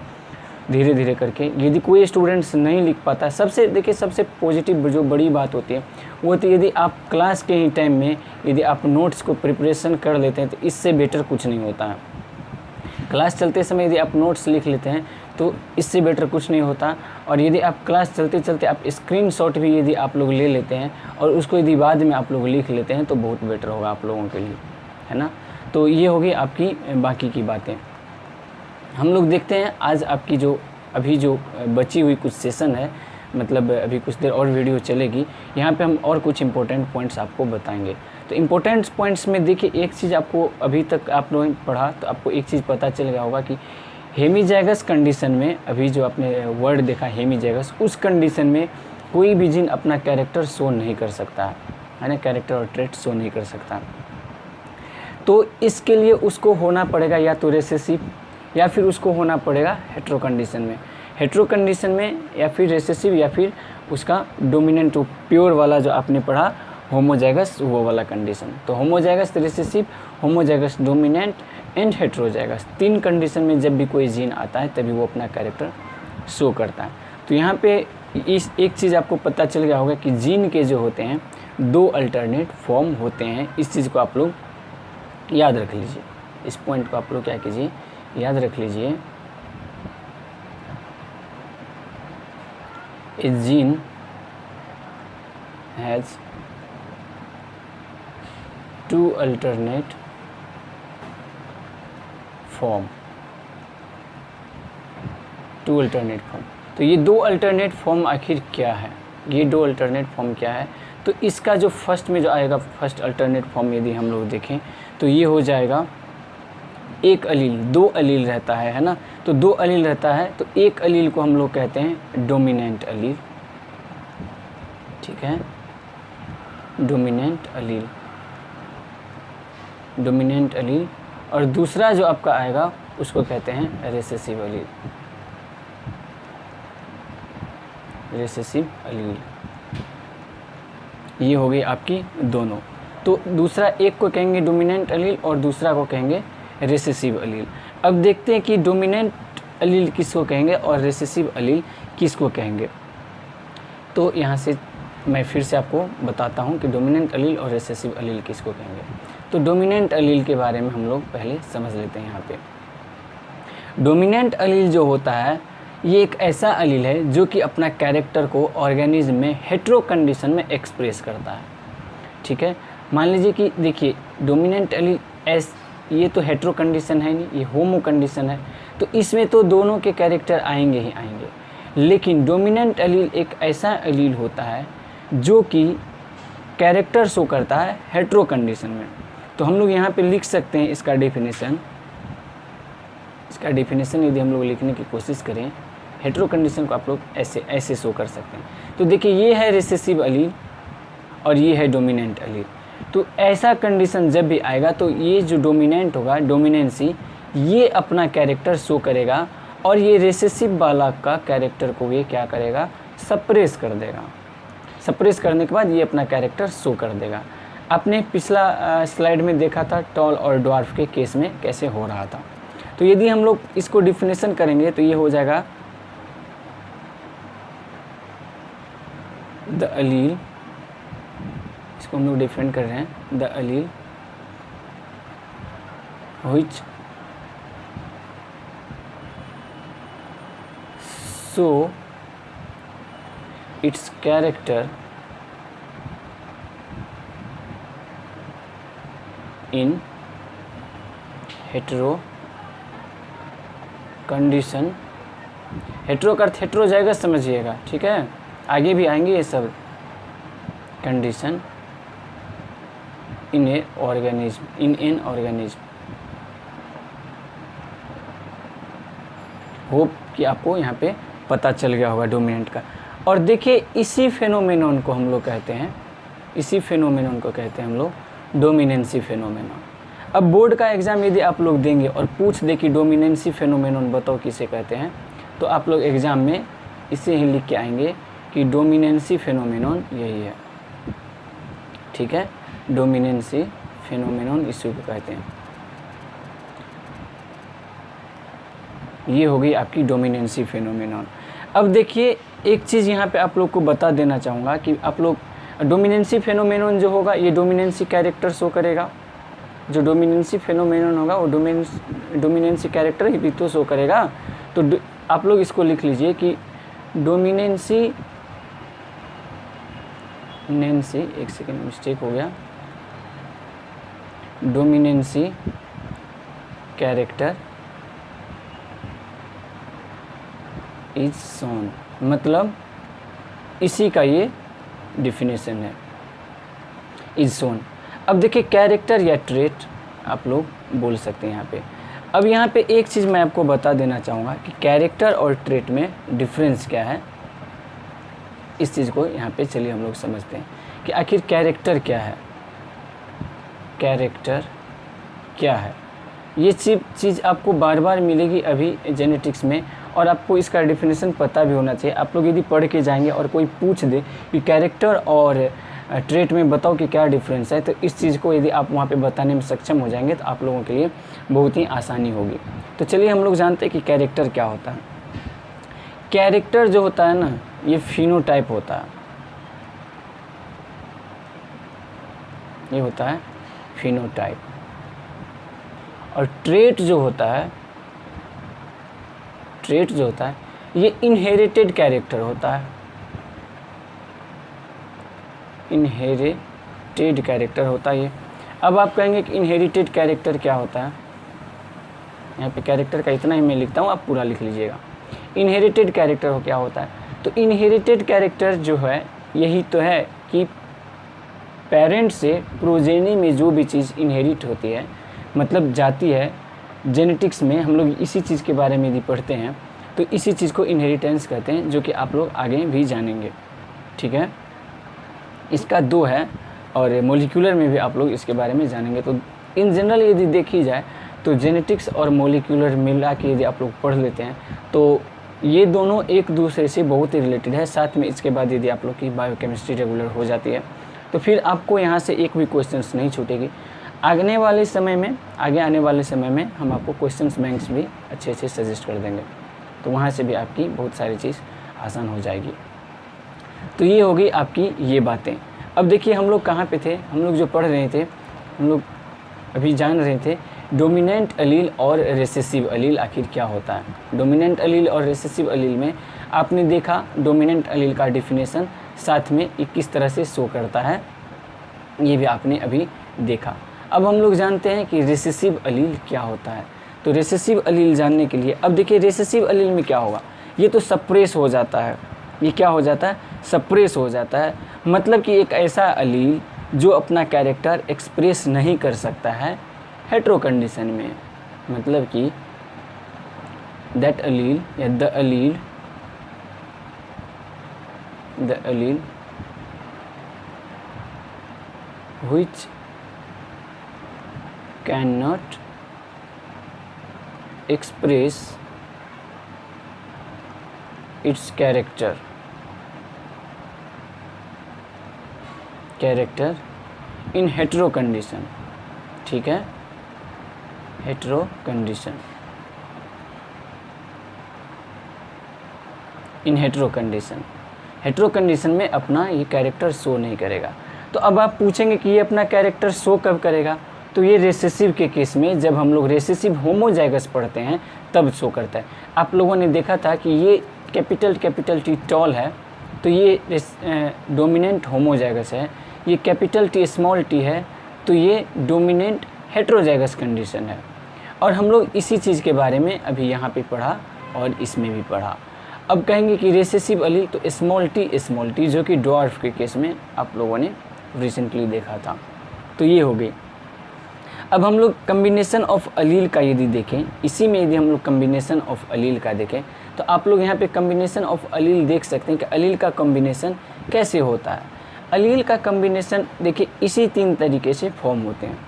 धीरे धीरे करके। यदि कोई स्टूडेंट्स नहीं लिख पाता, सबसे देखिए सबसे पॉजिटिव जो बड़ी बात होती है वो तो यदि आप क्लास के ही टाइम में यदि आप नोट्स को प्रिपरेशन कर लेते हैं तो इससे बेटर कुछ नहीं होता है। क्लास चलते समय यदि आप नोट्स लिख लेते हैं तो इससे बेटर कुछ नहीं होता। और यदि आप क्लास चलते चलते आप स्क्रीनशॉट भी यदि आप लोग ले लेते हैं और उसको यदि बाद में आप लोग लिख लेते हैं तो बहुत बेटर होगा आप लोगों के लिए, है ना। तो ये होगी आपकी बाकी की बातें। हम लोग देखते हैं आज आपकी जो अभी जो बची हुई कुछ सेशन है, मतलब अभी कुछ देर और वीडियो चलेगी, यहाँ पे हम और कुछ इंपॉर्टेंट पॉइंट्स आपको बताएंगे। तो इम्पोर्टेंट पॉइंट्स में देखिए एक चीज़ आपको अभी तक आप लोगों ने पढ़ा तो आपको एक चीज़ पता चल गया होगा कि हेमीजाइगस कंडीशन में, अभी जो आपने वर्ड देखा हेमीजाइगस, उस कंडीशन में कोई भी जीन अपना कैरेक्टर शो नहीं कर सकता है ना, कैरेक्टर और ट्रेट शो नहीं कर सकता। तो इसके लिए उसको होना पड़ेगा या तो रेसेसिव या फिर उसको होना पड़ेगा हेट्रो कंडीशन में। हेट्रो कंडीशन में या फिर रेसेसिव या फिर उसका डोमिनेंट प्योर वाला जो आपने पढ़ा होमोजाइगस वो वाला कंडीशन। तो homozygous recessive, homozygous dominant and heterozygous, 3 condition में जब भी कोई जीन आता है तभी वो अपना कैरेक्टर शो करता है। तो यहाँ पे इस एक चीज़ आपको पता चल गया होगा कि जीन के जो होते हैं 2 अल्टरनेट फॉर्म होते हैं। इस चीज़ को आप लोग याद रख लीजिए, इस पॉइंट को आप लोग क्या कीजिए, याद रख लीजिए। A gene has 2 alternate form, 2 alternate form. तो ये 2 अल्टरनेट फॉर्म आखिर क्या है, ये 2 अल्टरनेट फॉर्म क्या है? तो इसका जो फर्स्ट में जो आएगा, फर्स्ट अल्टरनेट फॉर्म यदि हम लोग देखें तो ये हो जाएगा एक अलील, 2 अलील रहता है ना। तो 2 अलील रहता है तो एक अलील को हम लोग कहते हैं डोमिनेंट अलील, ठीक है, डोमिनेंट अलील। डोमिनेंट एलील, और दूसरा जो आपका आएगा उसको कहते हैं रिसेसिव एलील, रिसेसिव एलील। ये हो गई आपकी दोनों। तो दूसरा एक को कहेंगे डोमिनेंट एलील और दूसरा को कहेंगे रिसेसिव एलील। अब देखते हैं कि डोमिनेंट एलील किसको कहेंगे और रिसेसिव एलील किसको कहेंगे। तो यहाँ से मैं फिर से आपको बताता हूँ कि डोमिनेंट एलील और रिसेसिव एलील किसको कहेंगे। तो डोमिनेंट एलील के बारे में हम लोग पहले समझ लेते हैं। यहाँ पे डोमिनेंट एलील जो होता है ये एक ऐसा एलील है जो कि अपना कैरेक्टर को ऑर्गेनिज्म में हेटेरो कंडीशन में एक्सप्रेस करता है। ठीक है, मान लीजिए कि देखिए डोमिनेंट एलील ये तो हेटेरो कंडीशन है नहीं, ये होमो कंडीशन है, तो इसमें तो दोनों के कैरेक्टर आएंगे ही आएंगे। लेकिन डोमिनेंट एलील एक ऐसा एलील होता है जो कि कैरेक्टर शो करता है हेटेरो कंडीशन में। तो हम लोग यहाँ पे लिख सकते हैं इसका डेफिनेशन। इसका डेफिनेशन यदि हम लोग लिखने की कोशिश करें, हेटेरो कंडीशन को आप लोग ऐसे शो कर सकते हैं। तो देखिए ये है रिसेसिव एलील और ये है डोमिनेंट एलील। तो ऐसा कंडीशन जब भी आएगा तो ये जो डोमिनेंट होगा, डोमिनेंसी, ये अपना कैरेक्टर शो करेगा और ये रिसेसिव वाला का कैरेक्टर को ये क्या करेगा, सप्रेस कर देगा। सप्रेस करने के बाद ये अपना कैरेक्टर शो कर देगा। आपने पिछला स्लाइड में देखा था टॉल और ड्वार्फ के केस में कैसे हो रहा था। तो यदि हम लोग इसको डिफिनेशन करेंगे तो ये हो जाएगा द एलील, इसको हम लोग डिफाइन कर रहे हैं, the allele which so its character in hetero condition, hetero का अर्थ हेटेरो जाएगा, समझिएगा। ठीक है, आगे भी आएंगे ये सब। Condition in A organism, in an organism. Hope कि आपको यहाँ पे पता चल गया होगा डोमिनेंट का। और देखिए इसी फेनोमेनन को हम लोग कहते हैं, इसी फेनोमेनन को कहते हैं हम लोग डोमिनेंसी फेनोमेनन। अब बोर्ड का एग्ज़ाम यदि आप लोग देंगे और पूछ दे कि डोमिनेंसी फेनोमेनन बताओ किसे कहते हैं, तो आप लोग एग्ज़ाम में इसे ही लिख के आएंगे कि डोमिनेंसी फेनोमेनन यही है। ठीक है, डोमिनेंसी फेनोमेनन इसी को कहते हैं। ये हो गई आपकी डोमिनेंसी फेनोमेनन। अब देखिए एक चीज़ यहाँ पे आप लोग को बता देना चाहूँगा कि आप लोग डोमिनेंसी फेनोमेनन जो होगा ये डोमिनेंसी कैरेक्टर शो करेगा। जो डोमिनेंसी फेनोमेनन होगा वो डोमिनेंसी कैरेक्टर ही भी तो शो करेगा। तो आप लोग इसको लिख लीजिए कि डोमिनेंसी, एक सेकेंड मिस्टेक हो गया, डोमिनेंसी कैरेक्टर इज शोन, मतलब इसी का ये डिफिनेशन है, इज शोन। अब देखिए कैरेक्टर या ट्रेट आप लोग बोल सकते हैं यहाँ पे। अब यहाँ पे एक चीज़ मैं आपको बता देना चाहूँगा कि कैरेक्टर और ट्रेट में डिफरेंस क्या है। इस चीज़ को यहाँ पे चलिए हम लोग समझते हैं कि आखिर कैरेक्टर क्या है, कैरेक्टर क्या है। ये चीज़ आपको बार बार मिलेगी अभी जेनेटिक्स में, और आपको इसका डिफिनेशन पता भी होना चाहिए। आप लोग यदि पढ़ के जाएंगे और कोई पूछ दे कि कैरेक्टर और ट्रेट में बताओ कि क्या डिफरेंस है, तो इस चीज़ को यदि आप वहाँ पे बताने में सक्षम हो जाएंगे तो आप लोगों के लिए बहुत ही आसानी होगी। तो चलिए हम लोग जानते हैं कि कैरेक्टर क्या होता है। कैरेक्टर जो होता है ना, ये फिनोटाइप होता है, ये होता है फिनोटाइप। और ट्रेट जो होता है, ट्रेट जो होता है ये इनहेरिटेड कैरेक्टर होता है, इनहेरिटेड कैरेक्टर होता है ये। अब आप कहेंगे कि इनहेरिटेड कैरेक्टर क्या होता है, यहाँ पे कैरेक्टर का इतना ही मैं लिखता हूँ, आप पूरा लिख लीजिएगा। इनहेरिटेड कैरेक्टर क्या होता है, तो इनहेरिटेड कैरेक्टर जो है यही तो है कि पेरेंट से प्रोजेनी में जो भी चीज़ इनहेरिट होती है, मतलब जाती है, जेनेटिक्स में हम लोग इसी चीज़ के बारे में यदि पढ़ते हैं तो इसी चीज़ को इनहेरिटेंस कहते हैं, जो कि आप लोग आगे भी जानेंगे। ठीक है, इसका 2 है और मोलिकुलर में भी आप लोग इसके बारे में जानेंगे। तो इन जनरल यदि देखी जाए तो जेनेटिक्स और मोलिकुलर मिला के यदि आप लोग पढ़ लेते हैं तो ये दोनों एक दूसरे से बहुत ही रिलेटेड है। साथ में इसके बाद यदि आप लोग की बायोकेमिस्ट्री रेगुलर हो जाती है तो फिर आपको यहाँ से एक भी क्वेश्चंस नहीं छूटेगी। आगे आने वाले समय में हम आपको क्वेश्चंस बैंक्स भी अच्छे अच्छे सजेस्ट कर देंगे, तो वहाँ से भी आपकी बहुत सारी चीज़ आसान हो जाएगी। तो ये होगी आपकी ये बातें। अब देखिए हम लोग कहाँ पे थे, हम लोग जो पढ़ रहे थे, हम लोग अभी जान रहे थे डोमिनेंट अलील और रिसेसिव अलील आखिर क्या होता है। डोमिनेंट अलील और रिसेसिव अलील में आपने देखा डोमिनेंट अलील का डिफिनेशन, साथ में ये किस तरह से शो करता है ये भी आपने अभी देखा। अब हम लोग जानते हैं कि रिसेसिव अलील क्या होता है। तो रिसेसिव अलील जानने के लिए अब देखिए रिसेसिव अलील में क्या होगा, ये तो सप्रेस हो जाता है। ये क्या हो जाता है, सप्रेस हो जाता है। मतलब कि एक ऐसा अलील जो अपना कैरेक्टर एक्सप्रेस नहीं कर सकता है हेटेरो कंडीशन में, मतलब कि दैट अलील या the Aleel which cannot express its character in hetero condition। ठीक है, हेटेरो कंडीशन, इन हेटेरो कंडीशन में अपना ये कैरेक्टर शो नहीं करेगा। तो अब आप पूछेंगे कि ये अपना कैरेक्टर शो कब करेगा, तो ये रेसेसिव के केस में, जब हम लोग रेसेसिव होमोजाइगस पढ़ते हैं तब शो करता है। आप लोगों ने देखा था कि ये कैपिटल टी टॉल है तो ये डोमिनेंट होमोजाइगस है, ये कैपिटल टी स्मॉल टी है तो ये डोमिनेंट हेटेरोजाइगस कंडीशन है। और हम लोग इसी चीज़ के बारे में अभी यहाँ पे पढ़ा और इसमें भी पढ़ा। अब कहेंगे कि रेसेसिव अलील तो स्मॉल टी जो कि ड्वार्फ के केस में आप लोगों ने रिसेंटली देखा था। तो ये हो गई। अब हम लोग कम्बिनेशन ऑफ अलील का यदि देखें, इसी में यदि हम लोग कम्बिनेशन ऑफ अलील का देखें तो आप लोग यहाँ पे कम्बिनेशन ऑफ अलील देख सकते हैं कि अलील का कम्बिनेशन कैसे होता है। अलील का कम्बिनेशन देखिए इसी 3 तरीके से फॉर्म होते हैं,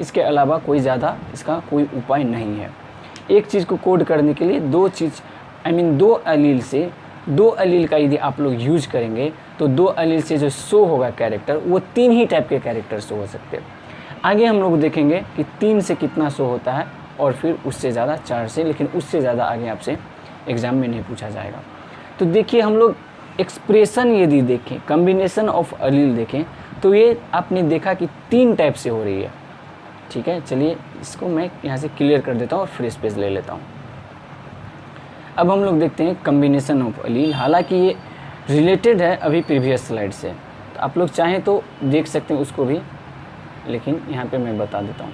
इसके अलावा कोई ज़्यादा इसका कोई उपाय नहीं है। एक चीज़ को कोड करने के लिए दो अलील का यदि आप लोग यूज करेंगे तो 2 अलील से जो शो होगा कैरेक्टर वो 3 ही टाइप के कैरेक्टर शो हो सकते हैं। आगे हम लोग देखेंगे कि 3 से कितना शो होता है और फिर उससे ज़्यादा 4 से, लेकिन उससे ज़्यादा आगे आपसे एग्ज़ाम में नहीं पूछा जाएगा। तो देखिए हम लोग एक्सप्रेशन यदि देखें, कम्बिनेशन ऑफ अलील देखें तो ये आपने देखा कि 3 टाइप से हो रही है। ठीक है, चलिए इसको मैं यहाँ से क्लियर कर देता हूँ और फ्रेश पेज ले लेता हूँ। अब हम लोग देखते हैं कम्बिनेशन ऑफ अलील, हालांकि ये रिलेटेड है अभी प्रीवियस स्लाइड से, तो आप लोग चाहें तो देख सकते हैं उसको भी, लेकिन यहाँ पे मैं बता देता हूँ।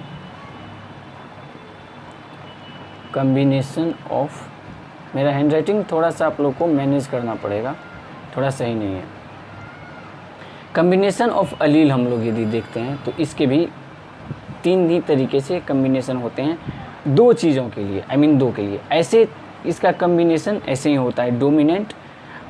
कम्बिनेशन ऑफ, मेरा हैंडराइटिंग थोड़ा सा आप लोग को मैनेज करना पड़ेगा, थोड़ा सही नहीं है। कम्बिनेशन ऑफ अलील हम लोग यदि देखते हैं तो इसके भी 3 ही तरीके से कम्बिनेशन होते हैं 2 चीज़ों के लिए, 2 के लिए। ऐसे इसका कम्बिनेशन ऐसे ही होता है, डोमिनेंट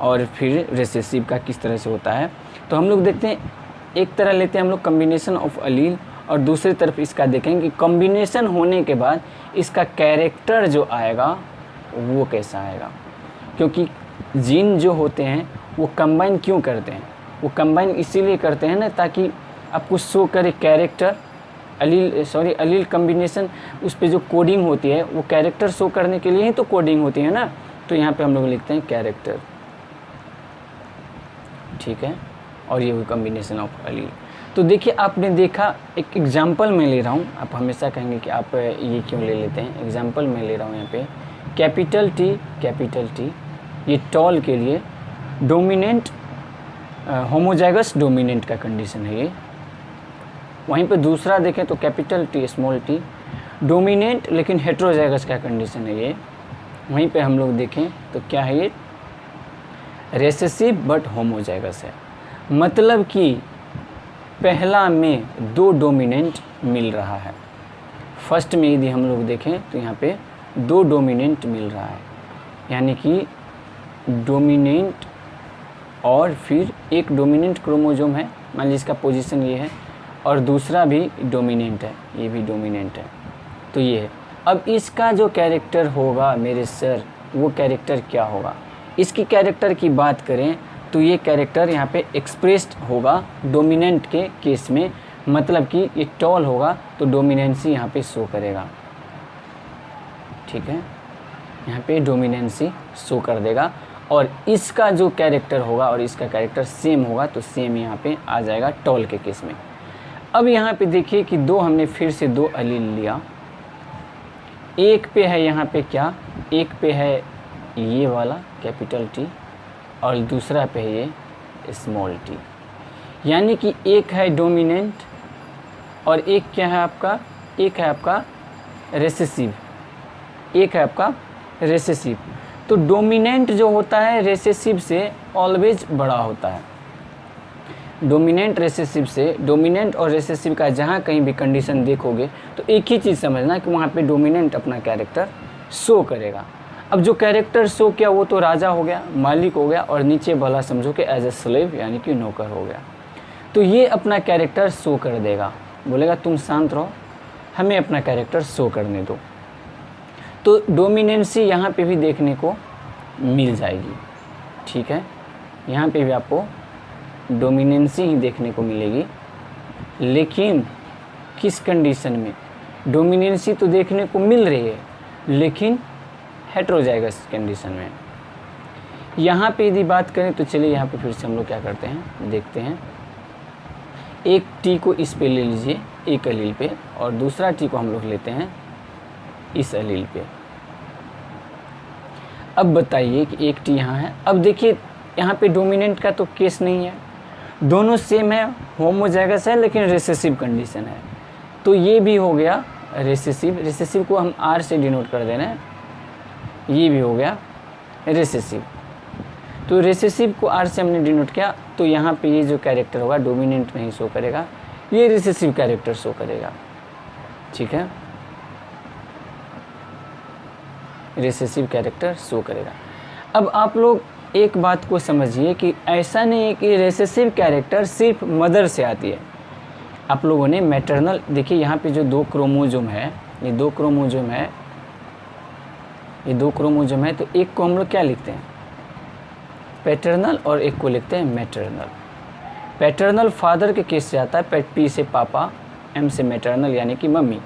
और फिर रिसेसिव का किस तरह से होता है। तो हम लोग देखते हैं, एक तरह लेते हैं हम लोग कम्बिनेशन ऑफ अलील और दूसरी तरफ इसका देखेंगे कि कम्बिनेशन होने के बाद इसका कैरेक्टर जो आएगा वो कैसा आएगा। क्योंकि जीन जो होते हैं वो कंबाइन क्यों करते हैं, वो कंबाइन इसीलिए करते हैं ना ताकि आपको शो करे कैरेक्टर। अलील कम्बिनेशन उस पे जो कोडिंग होती है वो कैरेक्टर शो करने के लिए ही तो कोडिंग होती है ना। तो यहाँ पे हम लोग लिखते हैं कैरेक्टर, ठीक है। और ये हुई कम्बिनेशन ऑफ अलील। तो देखिए आपने देखा, एक एग्जांपल मैं ले रहा हूँ, आप हमेशा कहेंगे कि आप ये क्यों ले लेते हैं, एग्जांपल मैं ले रहा हूँ यहाँ पे कैपिटल टी ये टॉल के लिए डोमिनेंट होमोजाइगस डोमिनेंट का कंडीशन है ये। वहीं पे दूसरा देखें तो capital T small T dominant लेकिन हेटेरोजाइगस का कंडीशन है ये। वहीं पे हम लोग देखें तो क्या है ये, रेसेसिव बट होमोजाइगस है। मतलब कि पहला में 2 डोमिनेंट मिल रहा है, फर्स्ट में यदि हम लोग देखें तो यहाँ पे 2 डोमिनेंट मिल रहा है, यानी कि डोमिनेंट और फिर एक डोमिनेंट क्रोमोसोम है, मान लीजिए इसका पोजीशन ये है, और दूसरा भी डोमिनेंट है, ये भी डोमिनेंट है। तो ये है। अब इसका जो कैरेक्टर होगा मेरे सर, वो कैरेक्टर क्या होगा? इसकी कैरेक्टर की बात करें तो ये कैरेक्टर यहाँ पे एक्सप्रेस्ड होगा डोमिनेंट के केस में, मतलब कि ये टॉल होगा तो डोमिनेंसी यहाँ पे शो करेगा। ठीक है, यहाँ पे डोमिनेंसी शो कर देगा। और इसका जो कैरेक्टर होगा और इसका कैरेक्टर सेम होगा तो सेम यहाँ पे आ जाएगा टॉल के केस में। अब यहाँ पे देखिए कि हमने फिर से दो एलील लिया। एक पे है यहाँ पे क्या, एक पे है ये वाला कैपिटल टी और दूसरा पे है ये स्मॉल टी। यानी कि एक है डोमिनेंट और एक क्या है आपका, एक है आपका रेसेसिव, एक है आपका रेसेसिव। तो डोमिनेंट जो होता है रेसेसिव से ऑलवेज बड़ा होता है। डोमिनेंट रेसेसिव से, डोमिनेंट और रेसेसिव का जहाँ कहीं भी कंडीशन देखोगे तो एक ही चीज़ समझना कि वहाँ पे डोमिनेंट अपना कैरेक्टर शो करेगा। अब जो कैरेक्टर शो किया वो तो राजा हो गया, मालिक हो गया, और नीचे वाला समझो कि एज ए स्लेव यानी कि नौकर हो गया। तो ये अपना कैरेक्टर शो कर देगा, बोलेगा तुम शांत रहो, हमें अपना कैरेक्टर शो करने दो। तो डोमिनेंसी यहाँ पे भी देखने को मिल जाएगी। ठीक है, यहाँ पे भी आपको डोमिनेंसी ही देखने को मिलेगी, लेकिन किस कंडीशन में? डोमिनेंसी तो देखने को मिल रही है लेकिन हेटेरोजाइगस कंडीशन में। यहाँ पे यदि बात करें तो चलिए यहाँ पे फिर से हम लोग क्या करते हैं, देखते हैं। एक टी को इस पे ले लीजिए, एक एलील पे, और दूसरा टी को हम लोग लेते हैं इस एलील पे। अब बताइए कि एक टी यहाँ है। अब देखिए यहाँ पे डोमिनेंट का तो केस नहीं है, दोनों सेम है, होमोजाइगस है, लेकिन रेसेसिव कंडीशन है। तो ये भी हो गया रेसेसिव। रेसेसिव को हम आर से डिनोट कर देना है, ये भी हो गया रेसेसिव। तो रेसेसिव को आर से हमने डिनोट किया, तो यहाँ पे ये जो कैरेक्टर होगा डोमिनेंट नहीं शो करेगा, ये रेसेसिव कैरेक्टर शो करेगा। ठीक है, रेसेसिव कैरेक्टर शो करेगा। अब आप लोग एक बात को समझिए कि ऐसा नहीं है कि रेसेसिव कैरेक्टर सिर्फ मदर से आती है। आप लोगों ने मैटरनल, देखिए यहाँ पे जो दो क्रोमोजोम है, ये दो क्रोमोजोम है, ये दो क्रोमोजोम है, तो एक को हम लोग क्या लिखते हैं, पैटर्नल, और एक को लिखते हैं मैटरनल। पैटर्नल फादर के केस से आता है, पी से पापा, एम से मैटरनल यानी कि मम्मी।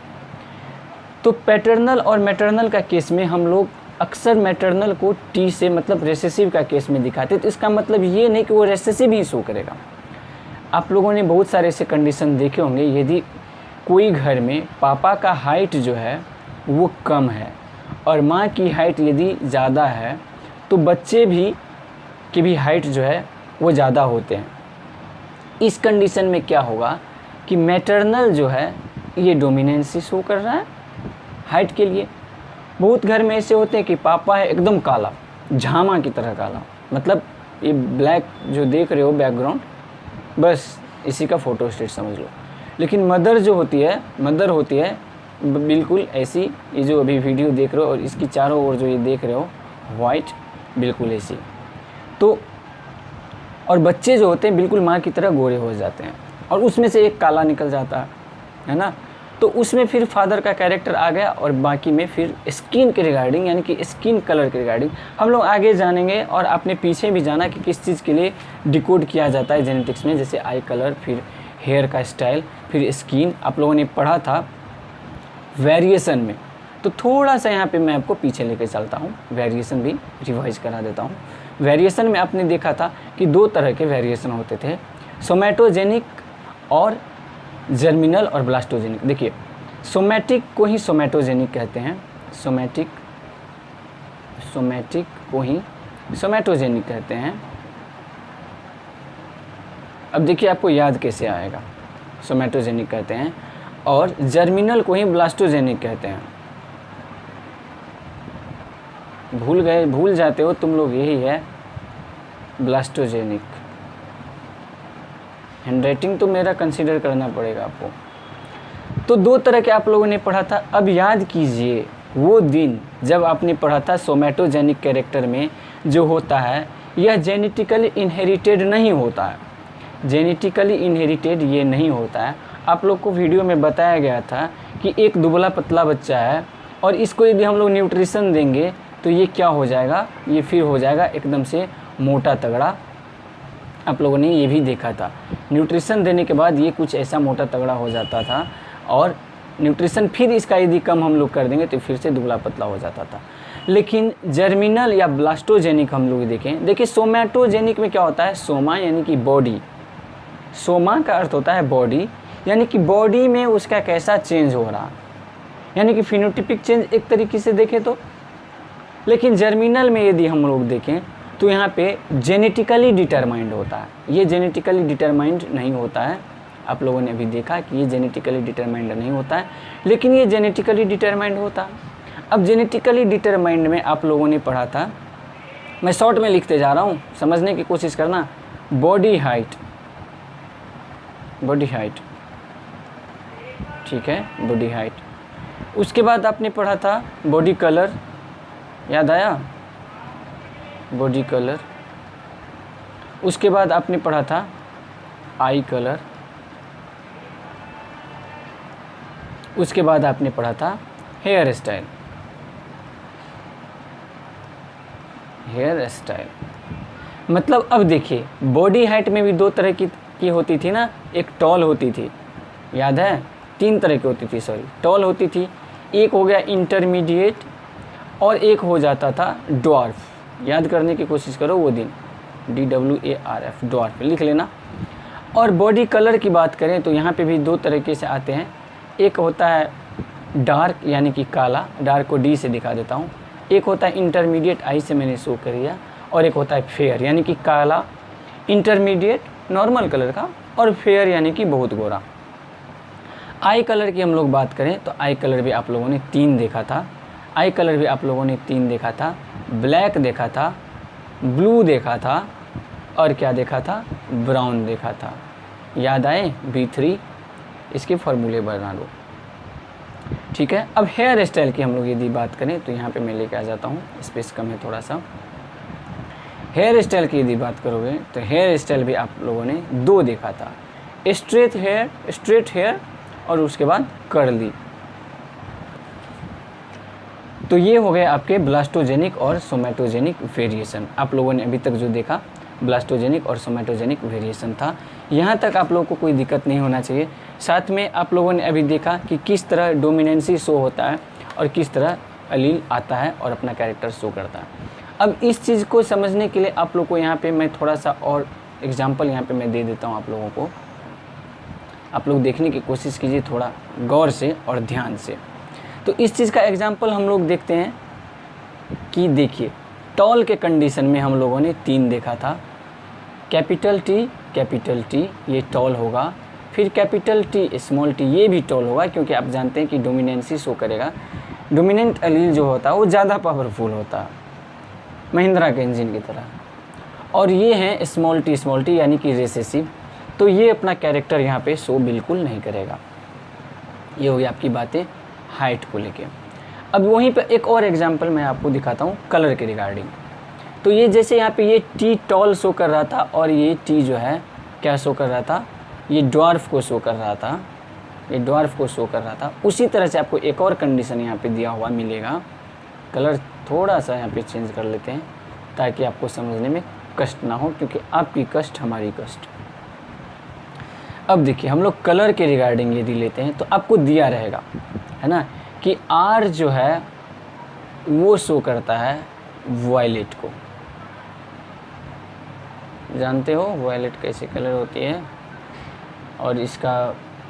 तो पैटर्नल और मैटरनल का केस में हम लोग अक्सर मैटरनल को टी से, मतलब रेसेसिव का केस में दिखाते हैं। तो इसका मतलब ये नहीं कि वो रेसेसिव ही शो करेगा। आप लोगों ने बहुत सारे ऐसे कंडीशन देखे होंगे, यदि कोई घर में पापा का हाइट जो है वो कम है और माँ की हाइट यदि ज़्यादा है तो बच्चे भी की भी हाइट जो है वो ज़्यादा होते हैं। इस कंडीशन में क्या होगा कि मैटरनल जो है ये डोमिनेंसी शो कर रहा है हाइट के लिए। बहुत घर में ऐसे होते हैं कि पापा है एकदम काला, झामा की तरह काला, मतलब ये ब्लैक जो देख रहे हो बैकग्राउंड, बस इसी का फोटो स्टेट समझ लो। लेकिन मदर जो होती है, मदर होती है बिल्कुल ऐसी, ये जो अभी वीडियो देख रहे हो और इसकी चारों ओर जो ये देख रहे हो वाइट, बिल्कुल ऐसी। तो और बच्चे जो होते हैं बिल्कुल माँ की तरह गोरे हो जाते हैं और उसमें से एक काला निकल जाता है ना। तो उसमें फिर फादर का कैरेक्टर आ गया और बाकी में फिर स्किन के रिगार्डिंग यानी कि स्किन कलर के रिगार्डिंग हम लोग आगे जानेंगे। और आपने पीछे भी जाना कि किस चीज़ के लिए डिकोड किया जाता है जेनेटिक्स में, जैसे आई कलर, फिर हेयर का स्टाइल, फिर स्किन, आप लोगों ने पढ़ा था वेरिएशन में। तो थोड़ा सा यहाँ पे मैं आपको पीछे लेकर चलता हूँ, वेरिएशन भी रिवाइज करा देता हूँ। वेरिएशन में आपने देखा था कि दो तरह के वेरिएशन होते थे, सोमैटोजेनिक और जर्मिनल और ब्लास्टोजेनिक। देखिए सोमैटिक को ही सोमैटोजेनिक कहते हैं, सोमैटिक को ही सोमैटोजेनिक कहते हैं। अब देखिए आपको याद कैसे आएगा, सोमैटोजेनिक कहते हैं, और जर्मिनल को ही ब्लास्टोजेनिक कहते हैं। भूल गए, भूल जाते हो तुम लोग, यही है ब्लास्टोजेनिक। हैंडराइटिंग तो मेरा कंसीडर करना पड़ेगा आपको। तो दो तरह के आप लोगों ने पढ़ा था। अब याद कीजिए वो दिन जब आपने पढ़ा था सोमैटोजेनिक कैरेक्टर में जो होता है यह जेनेटिकली इनहेरिटेड नहीं होता है, जेनेटिकली इनहेरिटेड ये नहीं होता है। आप लोग को वीडियो में बताया गया था कि एक दुबला पतला बच्चा है और इसको यदि हम लोग न्यूट्रिशन देंगे तो ये क्या हो जाएगा, ये फिर हो जाएगा एकदम से मोटा तगड़ा। आप लोगों ने ये भी देखा था, न्यूट्रिशन देने के बाद ये कुछ ऐसा मोटा तगड़ा हो जाता था और न्यूट्रिशन फिर इसका यदि कम हम लोग कर देंगे तो फिर से दुबला पतला हो जाता था। लेकिन जर्मिनल या ब्लास्टोजेनिक हम लोग देखिए सोमैटोजेनिक में क्या होता है, सोमा यानी कि बॉडी, सोमा का अर्थ होता है बॉडी, यानी कि बॉडी में उसका कैसा चेंज हो रहा, यानी कि फिनोटिपिक चेंज एक तरीके से देखें तो। लेकिन जर्मिनल में यदि हम लोग देखें तो यहाँ पे जेनेटिकली डिटरमाइंड होता है, ये जेनेटिकली डिटरमाइंड नहीं होता है। आप लोगों ने अभी देखा कि ये जेनेटिकली डिटरमाइंड नहीं होता है, लेकिन ये जेनेटिकली डिटरमाइंड होता है। अब जेनेटिकली डिटरमाइंड में आप लोगों ने पढ़ा था, मैं शॉर्ट में लिखते जा रहा हूँ, समझने की कोशिश करना। बॉडी हाइट, बॉडी हाइट, ठीक है, बॉडी हाइट। उसके बाद आपने पढ़ा था बॉडी कलर, याद आया, बॉडी कलर। उसके बाद आपने पढ़ा था आई कलर। उसके बाद आपने पढ़ा था हेयर स्टाइल, हेयर स्टाइल। मतलब अब देखिए बॉडी हाइट में भी दो तरह की होती थी ना, एक टॉल होती थी, याद है, तीन तरह की होती थी, सॉरी टॉल होती थी, एक हो गया इंटरमीडिएट और एक हो जाता था ड्वार्फ। याद करने की कोशिश करो वो दिन, DWARF, ड्वार्फ लिख लेना। और बॉडी कलर की बात करें तो यहाँ पे भी दो तरीके से आते हैं, एक होता है डार्क यानी कि काला, डार्क को D से दिखा देता हूँ, एक होता है इंटरमीडिएट, आई से मैंने शो कर दिया, और एक होता है फेयर यानी कि काला, इंटरमीडिएट नॉर्मल कलर का, और फेयर यानी कि बहुत गोरा। आई कलर की हम लोग बात करें तो आई कलर भी आप लोगों ने तीन देखा था, आई कलर भी आप लोगों ने तीन देखा था, ब्लैक देखा था, ब्लू देखा था, और क्या देखा था, ब्राउन देखा था। याद आए B3, इसके फार्मूले बना लो, ठीक है। अब हेयर स्टाइल की हम लोग यदि बात करें तो यहाँ पे मैं लेके आ जाता हूँ, स्पेस कम है थोड़ा सा। हेयर स्टाइल की यदि बात करोगे तो हेयर स्टाइल भी आप लोगों ने दो देखा था, स्ट्रेट हेयर और उसके बाद कर्ली। तो ये हो गए आपके ब्लास्टोजेनिक और सोमैटोजेनिक वेरिएशन। आप लोगों ने अभी तक जो देखा ब्लास्टोजेनिक और सोमैटोजेनिक वेरिएशन था, यहाँ तक आप लोगों को कोई दिक्कत नहीं होना चाहिए। साथ में आप लोगों ने अभी देखा कि किस तरह डोमिनेंसी शो होता है और किस तरह अलील आता है और अपना कैरेक्टर शो करता है। अब इस चीज़ को समझने के लिए आप लोग को यहाँ पे मैं थोड़ा सा और एग्जांपल यहाँ पे मैं दे देता हूँ आप लोगों को। आप लोग देखने की कोशिश कीजिए थोड़ा गौर से और ध्यान से। तो इस चीज़ का एग्जांपल हम लोग देखते हैं कि देखिए टॉल के कंडीशन में हम लोगों ने तीन देखा था, कैपिटल टी ये टॉल होगा, फिर कैपिटल T स्मॉल t ये भी टॉल होगा, क्योंकि आप जानते हैं कि डोमिनेंसी शो करेगा। डोमिनेंट अलील जो होता है वो ज़्यादा पावरफुल होता है, महिंद्रा के इंजन की तरह। और ये हैं स्मॉल t यानी कि रिसेसिव, तो ये अपना कैरेक्टर यहाँ पे शो बिल्कुल नहीं करेगा। ये हो गई आपकी बातें हाइट को लेके। अब वहीं पे एक और एग्जांपल मैं आपको दिखाता हूँ कलर के रिगार्डिंग। तो ये जैसे यहाँ पे ये टी टॉल शो कर रहा था और ये टी जो है क्या शो कर रहा था, ये ड्वार्फ को शो कर रहा था, ये ड्वार्फ को शो कर रहा था। उसी तरह से आपको एक और कंडीशन यहाँ पे दिया हुआ मिलेगा। कलर थोड़ा सा यहाँ पे चेंज कर लेते हैं ताकि आपको समझने में कष्ट ना हो, क्योंकि आपकी कष्ट हमारी कष्ट। अब देखिए हम लोग कलर के रिगार्डिंग यदि लेते हैं तो आपको दिया रहेगा, है ना, कि R जो है वो शो करता है वायलेट को। जानते हो वायलेट कैसे कलर होती है और इसका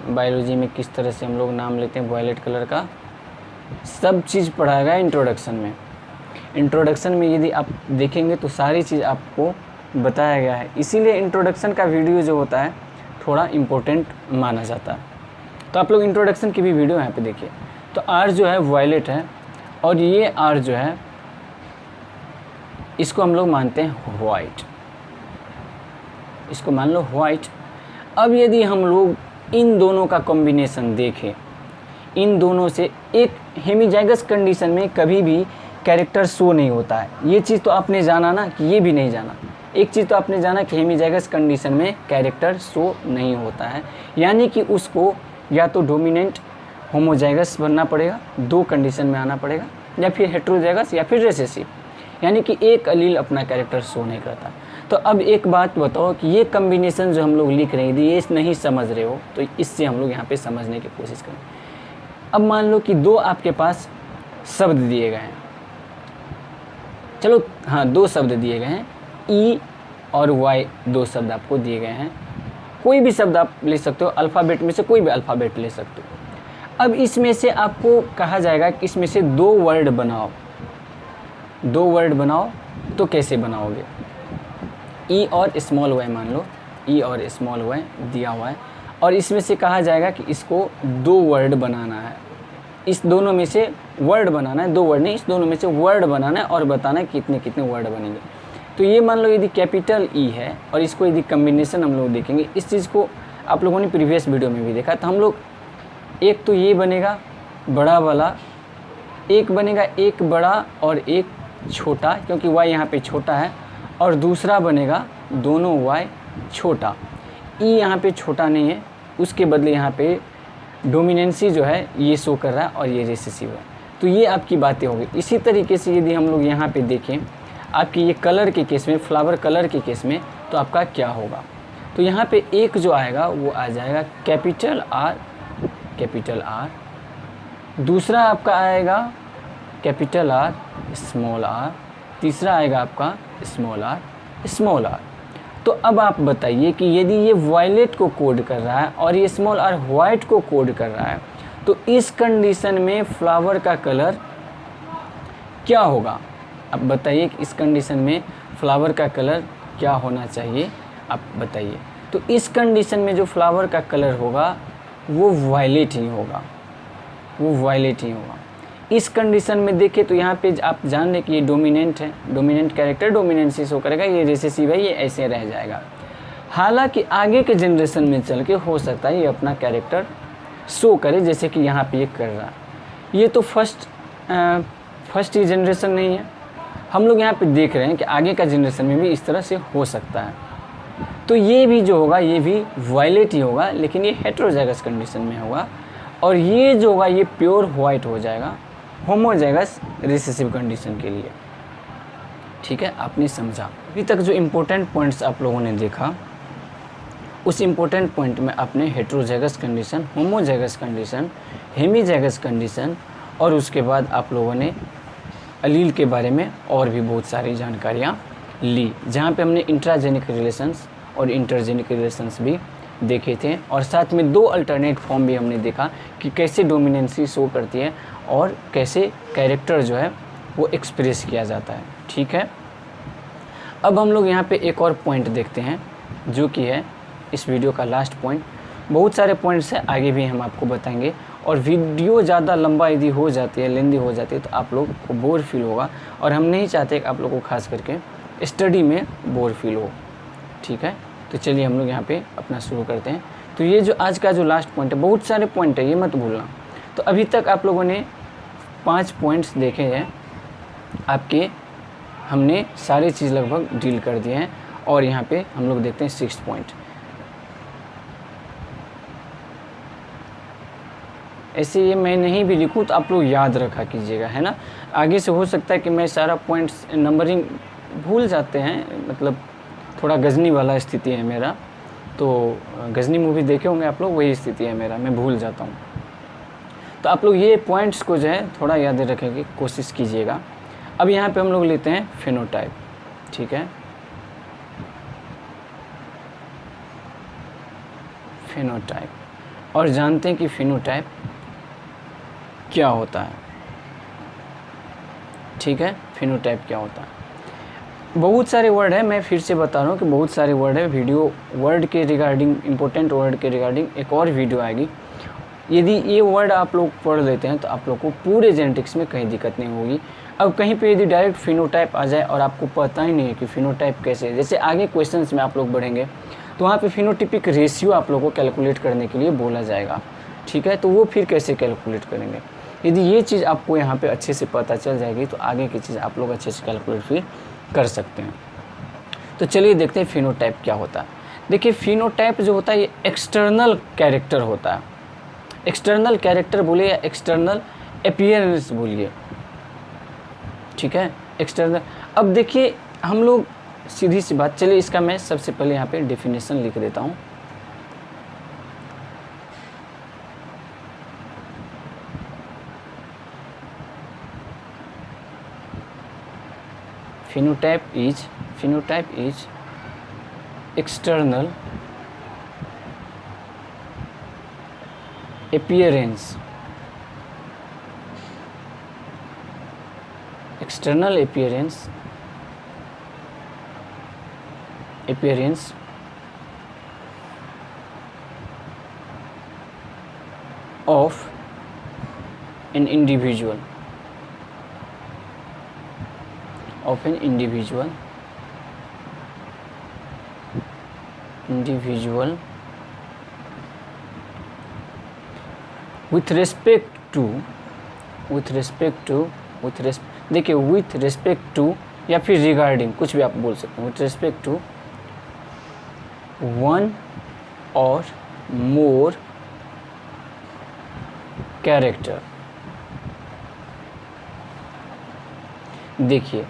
बायोलॉजी में किस तरह से हम लोग नाम लेते हैं वायलेट कलर का, सब चीज़ पढ़ाया गया इंट्रोडक्शन में। इंट्रोडक्शन में यदि आप देखेंगे तो सारी चीज़ आपको बताया गया है, इसीलिए इंट्रोडक्शन का वीडियो जो होता है थोड़ा इम्पोर्टेंट माना जाता है। तो आप लोग इंट्रोडक्शन की भी वीडियो यहाँ पे देखिए। तो R जो है वायलेट है और ये R जो है इसको हम लोग मानते हैं वाइट, इसको मान लो वाइट। अब यदि हम लोग इन दोनों का कॉम्बिनेशन देखें, इन दोनों से एक हेमिजाइगस कंडीशन में कभी भी कैरेक्टर शो नहीं होता है। ये चीज़ तो आपने जाना ना कि ये भी नहीं जाना। एक चीज़ तो आपने जाना कि हेमीजाइगस कंडीशन में कैरेक्टर शो नहीं होता है, यानी कि उसको या तो डोमिनेंट होमोजाइगस बनना पड़ेगा, 2 कंडीशन में आना पड़ेगा, या फिर हेट्रोजाइगस या फिर रिसेसिव, यानी कि एक अलील अपना कैरेक्टर शो नहीं करता। तो अब एक बात बताओ कि ये कम्बिनेशन जो हम लोग लिख रहे हैं यदि ये नहीं समझ रहे हो तो इससे हम लोग यहाँ पे समझने की कोशिश करें। अब मान लो कि 2 आपके पास शब्द दिए गए हैं, चलो हाँ 2 शब्द दिए गए हैं, ई और वाई 2 शब्द आपको दिए गए हैं। कोई भी शब्द आप ले सकते हो, अल्फ़ाबेट में से कोई भी अल्फ़ाबेट ले सकते हो। अब इसमें से आपको कहा जाएगा कि इसमें से 2 वर्ड बनाओ, 2 वर्ड बनाओ। तो कैसे बनाओगे? ई और स्मॉल वाई मान लो, ई और स्मॉल वाई दिया हुआ है, और इसमें से कहा जाएगा कि इसको 2 वर्ड बनाना है। इस दोनों में से वर्ड बनाना है, 2 वर्ड नहीं, इस दोनों में से वर्ड बनाना है और बताना है कितने कितने वर्ड बनेंगे। तो ये मान लो यदि कैपिटल ई है और इसको यदि कम्बिनेशन हम लोग देखेंगे, इस चीज़ को आप लोगों ने प्रीवियस वीडियो में भी देखा, तो हम लोग एक तो ये बनेगा बड़ा वाला, एक बनेगा एक बड़ा और एक छोटा, क्योंकि वाई यहाँ पे छोटा है, और दूसरा बनेगा दोनों वाई छोटा। ई यहाँ पे छोटा नहीं है, उसके बदले यहाँ पे डोमिनेंसी जो है ये शो कर रहा है और ये रिसेसिव है। तो ये आपकी बातें होगी। इसी तरीके से यदि हम लोग यहाँ पे देखें आपकी ये कलर के केस में, फ्लावर कलर के केस में, तो आपका क्या होगा? तो यहाँ पे एक जो आएगा वो आ जाएगा कैपिटल आर, कैपिटल आर। दूसरा आपका आएगा कैपिटल आर, स्मॉल आर। तीसरा आएगा आपका स्मॉल आर, स्मॉल आर। तो अब आप बताइए कि यदि ये वायलेट को कोड कर रहा है और ये स्मॉल आर वाइट को कोड कर रहा है, तो इस कंडीशन में फ्लावर का कलर क्या होगा? अब बताइए कि इस कंडीशन में फ्लावर का कलर क्या होना चाहिए, आप बताइए। तो इस कंडीशन में जो फ्लावर का कलर होगा वो वायलेट ही होगा, वो वायलेट ही होगा। इस कंडीशन में देखें तो यहाँ पे आप जान रहे कि ये डोमिनेंट है, डोमिनेंट कैरेक्टर डोमिनेंसी शो करेगा, ये रिसेसिव है, ये ऐसे रह जाएगा। हालांकि आगे के जनरेशन में चल के हो सकता है ये अपना कैरेक्टर शो करे, जैसे कि यहाँ पे ये कर रहा है। ये तो फर्स्ट ही जनरेशन नहीं है, हम लोग यहाँ पे देख रहे हैं कि आगे का जनरेशन में भी इस तरह से हो सकता है। तो ये भी जो होगा ये भी वायलेट ही होगा, लेकिन ये हेट्रोजाइगस कंडीशन में होगा, और ये जो होगा ये प्योर वाइट हो जाएगा होमोजाइगस रिसेसिव कंडीशन के लिए। ठीक है, आपने समझा। अभी तक जो इम्पोर्टेंट पॉइंट्स आप लोगों ने देखा, उस इम्पोर्टेंट पॉइंट में आपने heterozygous condition, homozygous condition, hemizygous condition, और उसके बाद आप लोगों ने अलील के बारे में और भी बहुत सारी जानकारियाँ ली, जहाँ पे हमने इंट्राजेनिक रिलेशंस और इंटरजेनिक रिलेशंस भी देखे थे, और साथ में 2 अल्टरनेट फॉर्म भी हमने देखा कि कैसे डोमिनेंसी शो करती है और कैसे कैरेक्टर जो है वो एक्सप्रेस किया जाता है। ठीक है, अब हम लोग यहाँ पे एक और पॉइंट देखते हैं जो कि है इस वीडियो का लास्ट पॉइंट। बहुत सारे पॉइंट्स हैं, आगे भी हम आपको बताएंगे, और वीडियो ज़्यादा लंबा यदि हो जाती है, लेंदी हो जाती है, तो आप लोग को बोर फील होगा, और हम नहीं चाहते कि आप लोग को खास करके स्टडी में बोर फील हो। ठीक है, तो चलिए हम लोग यहाँ पे अपना शुरू करते हैं। तो ये जो आज का जो लास्ट पॉइंट है, बहुत सारे पॉइंट है, ये मत भूलना। तो अभी तक आप लोगों ने 5 पॉइंट्स देखे हैं आपके, हमने सारी चीज़ लगभग डील कर दिए हैं, और यहाँ पे हम लोग देखते हैं 6th पॉइंट। ऐसे ये मैं नहीं भी लिखूँ तो आप लोग याद रखा कीजिएगा, है ना। आगे से हो सकता है कि मैं सारा पॉइंट्स नंबरिंग भूल जाते हैं, मतलब थोड़ा गजनी वाला स्थिति है मेरा, तो गजनी मूवी देखे होंगे आप लोग, वही स्थिति है मेरा, मैं भूल जाता हूँ। तो आप लोग ये पॉइंट्स को जो है थोड़ा याद रखने की कोशिश कीजिएगा। अब यहाँ पे हम लोग लेते हैं फेनोटाइप। ठीक है, फेनोटाइप, और जानते हैं कि फेनोटाइप क्या होता है। ठीक है, फेनोटाइप क्या होता है। बहुत सारे वर्ड है, मैं फिर से बता रहा हूँ कि बहुत सारे वर्ड है। वीडियो वर्ड के रिगार्डिंग, इंपॉर्टेंट वर्ड के रिगार्डिंग एक और वीडियो आएगी। यदि ये वर्ड आप लोग पढ़ लेते हैं तो आप लोग को पूरे जेनेटिक्स में कहीं दिक्कत नहीं होगी। अब कहीं पे यदि डायरेक्ट फिनोटाइप आ जाए और आपको पता ही नहीं है कि फिनोटाइप कैसे है, जैसे आगे क्वेश्चंस में आप लोग बढ़ेंगे तो वहाँ पे फिनोटिपिक रेशियो आप लोगों को कैलकुलेट करने के लिए बोला जाएगा। ठीक है, तो वो फिर कैसे कैलकुलेट करेंगे, यदि ये चीज़ आपको यहाँ पे अच्छे से पता चल जाएगी तो आगे की चीज़ आप लोग अच्छे से कैलकुलेट फिर कर सकते हैं। तो चलिए देखते हैं फिनोटाइप क्या होता है। देखिए फिनोटाइप जो होता है ये एक्सटर्नल कैरेक्टर होता है। एक्सटर्नल कैरेक्टर बोलिए या एक्सटर्नल अपीयरेंस बोलिए, ठीक है, एक्सटर्नल। अब देखिए हम लोग सीधी सी बात, चलिए इसका मैं सबसे पहले यहाँ पे डेफिनेशन लिख देता हूँ। phenotype is external appearance, external appearance of an individual, with respect to या फिर रिगार्डिंग, कुछ भी आप बोल सकते हैं, with respect to one or more character। देखिए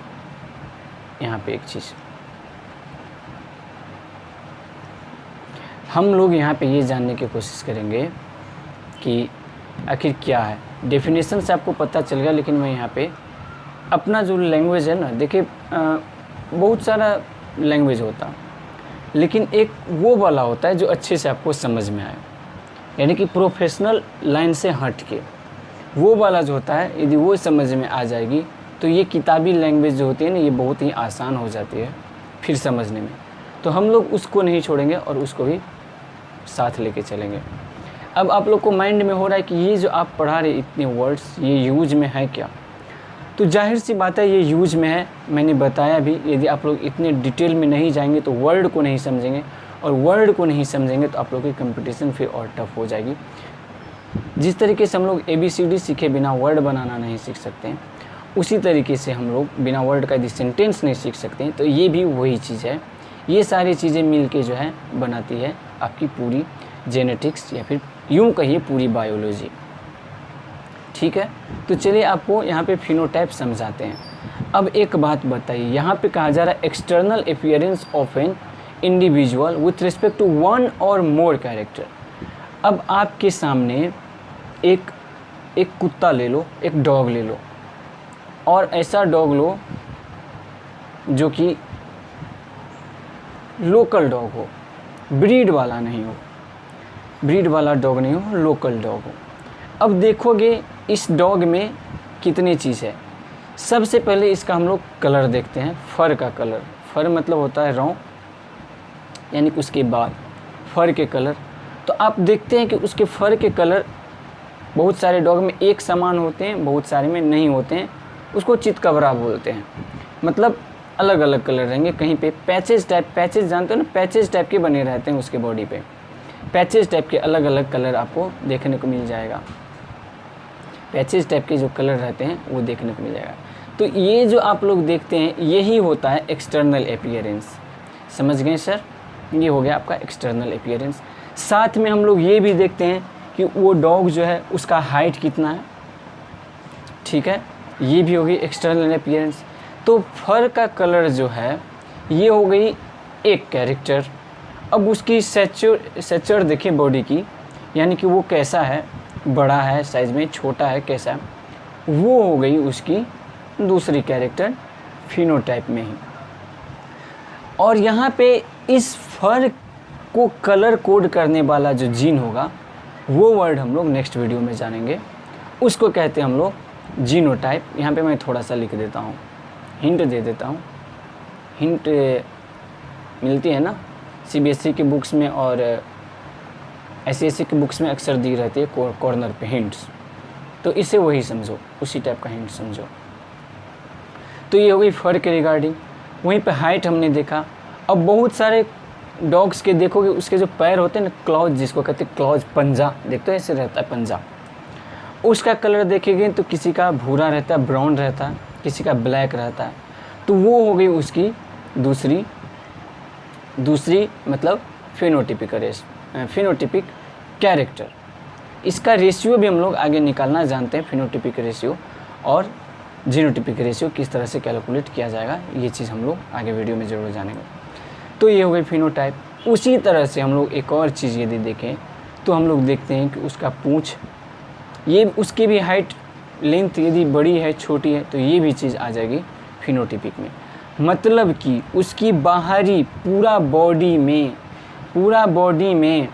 यहाँ पे एक चीज़ हम लोग यहाँ पे ये जानने की कोशिश करेंगे कि आखिर क्या है। डेफिनेशन से आपको पता चल गया, लेकिन मैं यहाँ पे अपना जो लैंग्वेज है ना, देखिए बहुत सारा लैंग्वेज होता है, लेकिन एक वो वाला होता है जो अच्छे से आपको समझ में आए, यानी कि प्रोफेशनल लाइन से हट के वो वाला जो होता है, यदि वो समझ में आ जाएगी तो ये किताबी लैंग्वेज जो होती है ना, ये बहुत ही आसान हो जाती है फिर समझने में। तो हम लोग उसको नहीं छोड़ेंगे और उसको भी साथ लेके चलेंगे। अब आप लोग को माइंड में हो रहा है कि ये जो आप पढ़ा रहे इतने वर्ड्स, ये यूज में है क्या? तो जाहिर सी बात है ये यूज में है। मैंने बताया भी, यदि आप लोग इतने डिटेल में नहीं जाएंगे तो वर्ड को नहीं समझेंगे, और वर्ड को नहीं समझेंगे तो आप लोग की कंपटीशन फिर और टफ हो जाएगी। जिस तरीके से हम लोग ABCD सीखे बिना वर्ड बनाना नहीं सीख सकते हैं, उसी तरीके से हम लोग बिना वर्ड का यदि सेंटेंस नहीं सीख सकते हैं, तो ये भी वही चीज़ है। ये सारी चीज़ें मिल के जो है बनाती है आपकी पूरी जेनेटिक्स, या फिर यूँ कहिए पूरी बायोलॉजी, ठीक है। तो चलिए आपको यहाँ पे फिनोटाइप समझाते हैं। अब एक बात बताइए, यहाँ पे कहा जा रहा है external appearance of an individual with respect to one और मोर कैरेक्टर। अब आपके सामने एक कुत्ता ले लो, एक डॉग ले लो, और ऐसा डॉग लो जो कि लोकल डॉग हो, ब्रीड वाला नहीं हो, ब्रीड वाला डॉग नहीं हो, लोकल डॉग हो। अब देखोगे इस डॉग में कितनी चीज़ है। सबसे पहले इसका हम लोग कलर देखते हैं, फर का कलर। फर मतलब होता है रौं, यानी कि उसके बाल, फर के कलर। तो आप देखते हैं कि उसके फर के कलर बहुत सारे डॉग में एक समान होते हैं, बहुत सारे में नहीं होते हैं। उसको चितकबरा बोलते हैं, मतलब अलग अलग कलर रहेंगे। कहीं पे पैचेज टाइप, पैचेज जानते हो ना, पैचेज टाइप के बने रहते हैं उसके बॉडी पे, पैचेज टाइप के अलग अलग कलर आपको देखने को मिल जाएगा। पैचेज टाइप के जो कलर रहते हैं वो देखने को मिल जाएगा। तो ये जो आप लोग देखते हैं यही होता है एक्सटर्नल अपीयरेंस। समझ गए सर? ये हो गया आपका एक्सटर्नल अपीयरेंस। साथ में हम लोग ये भी देखते हैं कि वो डॉग जो है उसका हाइट कितना है, ठीक है, ये भी हो गई एक्सटर्नल अपीयरेंस। तो फर का कलर जो है ये हो गई एक कैरेक्टर। अब उसकी स्ट्रक्चर देखिए बॉडी की, यानी कि वो कैसा है, बड़ा है साइज़ में, छोटा है, कैसा है, वो हो गई उसकी दूसरी कैरेक्टर फिनोटाइप में ही। और यहाँ पे इस फर को कलर कोड करने वाला जो जीन होगा वो वर्ड हम लोग नेक्स्ट वीडियो में जानेंगे, उसको कहते हैं हम लोग जीनोटाइप। यहाँ पे मैं थोड़ा सा लिख देता हूँ, हिंट दे देता हूँ। हिंट मिलती है ना CBSE की बुक्स में और SCSE की बुक्स में अक्सर दी रहती है कॉर्नर पे हिंट्स, तो इसे वही समझो, उसी टाइप का हिंट समझो। तो ये हो गई फर के रिगार्डिंग। वहीं पे हाइट हमने देखा। अब बहुत सारे डॉग्स के देखोगे उसके जो पैर होते हैं ना, क्लॉज जिसको कहते हैं क्लॉज, पंजा, देखते हो ऐसे रहता है पंजा, उसका कलर देखेंगे तो किसी का भूरा रहता है, ब्राउन रहता है, किसी का ब्लैक रहता है। तो वो हो गई उसकी दूसरी मतलब फिनोटिपिक कैरेक्टर। इसका रेशियो भी हम लोग आगे निकालना जानते हैं, फिनोटिपिक रेशियो और जीनोटिपिक रेशियो किस तरह से कैलकुलेट किया जाएगा, ये चीज़ हम लोग आगे वीडियो में ज़रूर जानेंगे। तो ये हो गई फिनोटाइप। उसी तरह से हम लोग एक और चीज़ यदि देखें तो हम लोग देखते हैं कि उसका पूँछ, ये उसकी भी हाइट लेंथ यदि बड़ी है छोटी है तो ये भी चीज़ आ जाएगी फिनोटिपिक में। मतलब कि उसकी बाहरी पूरा बॉडी में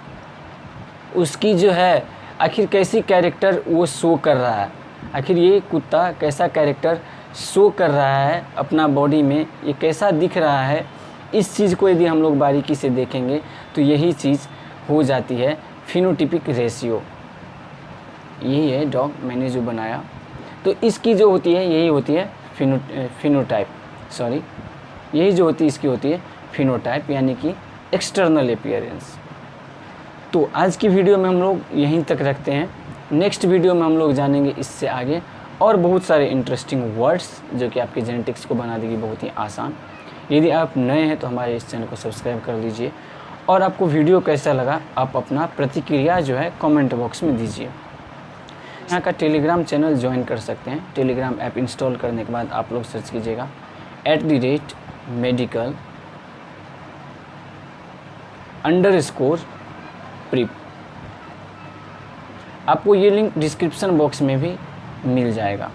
उसकी जो है आखिर कैसी कैरेक्टर वो शो कर रहा है, आखिर ये कुत्ता कैसा कैरेक्टर शो कर रहा है अपना बॉडी में, ये कैसा दिख रहा है, इस चीज़ को यदि हम लोग बारीकी से देखेंगे तो यही चीज़ हो जाती है फिनोटिपिक रेशियो। यही है डॉग मैंने जो बनाया, तो इसकी जो होती है यही होती है यही जो होती है इसकी होती है फिनोटाइप, यानी कि एक्सटर्नल अपीयरेंस। तो आज की वीडियो में हम लोग यहीं तक रखते हैं। नेक्स्ट वीडियो में हम लोग जानेंगे इससे आगे और बहुत सारे इंटरेस्टिंग वर्ड्स जो कि आपकी जेनेटिक्स को बना देगी बहुत ही आसान। यदि आप नए हैं तो हमारे इस चैनल को सब्सक्राइब कर लीजिए और आपको वीडियो कैसा लगा आप अपना प्रतिक्रिया जो है कमेंट बॉक्स में दीजिए। यहाँ का टेलीग्राम चैनल ज्वाइन कर सकते हैं। टेलीग्राम ऐप इंस्टॉल करने के बाद आप लोग सर्च कीजिएगा @medical_prep। आपको ये लिंक डिस्क्रिप्शन बॉक्स में भी मिल जाएगा।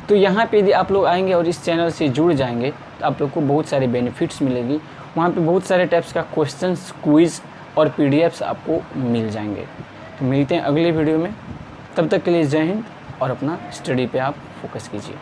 तो यहाँ पे यदि आप लोग आएंगे और इस चैनल से जुड़ जाएंगे तो आप लोग को बहुत सारे बेनिफिट्स मिलेगी। वहाँ पे बहुत सारे टाइप्स का क्वेश्चंस, क्विज़ और पीडीएफ्स आपको मिल जाएंगे। तो मिलते हैं अगले वीडियो में, तब तक के लिए जय हिंद और अपना स्टडी पे आप फोकस कीजिए।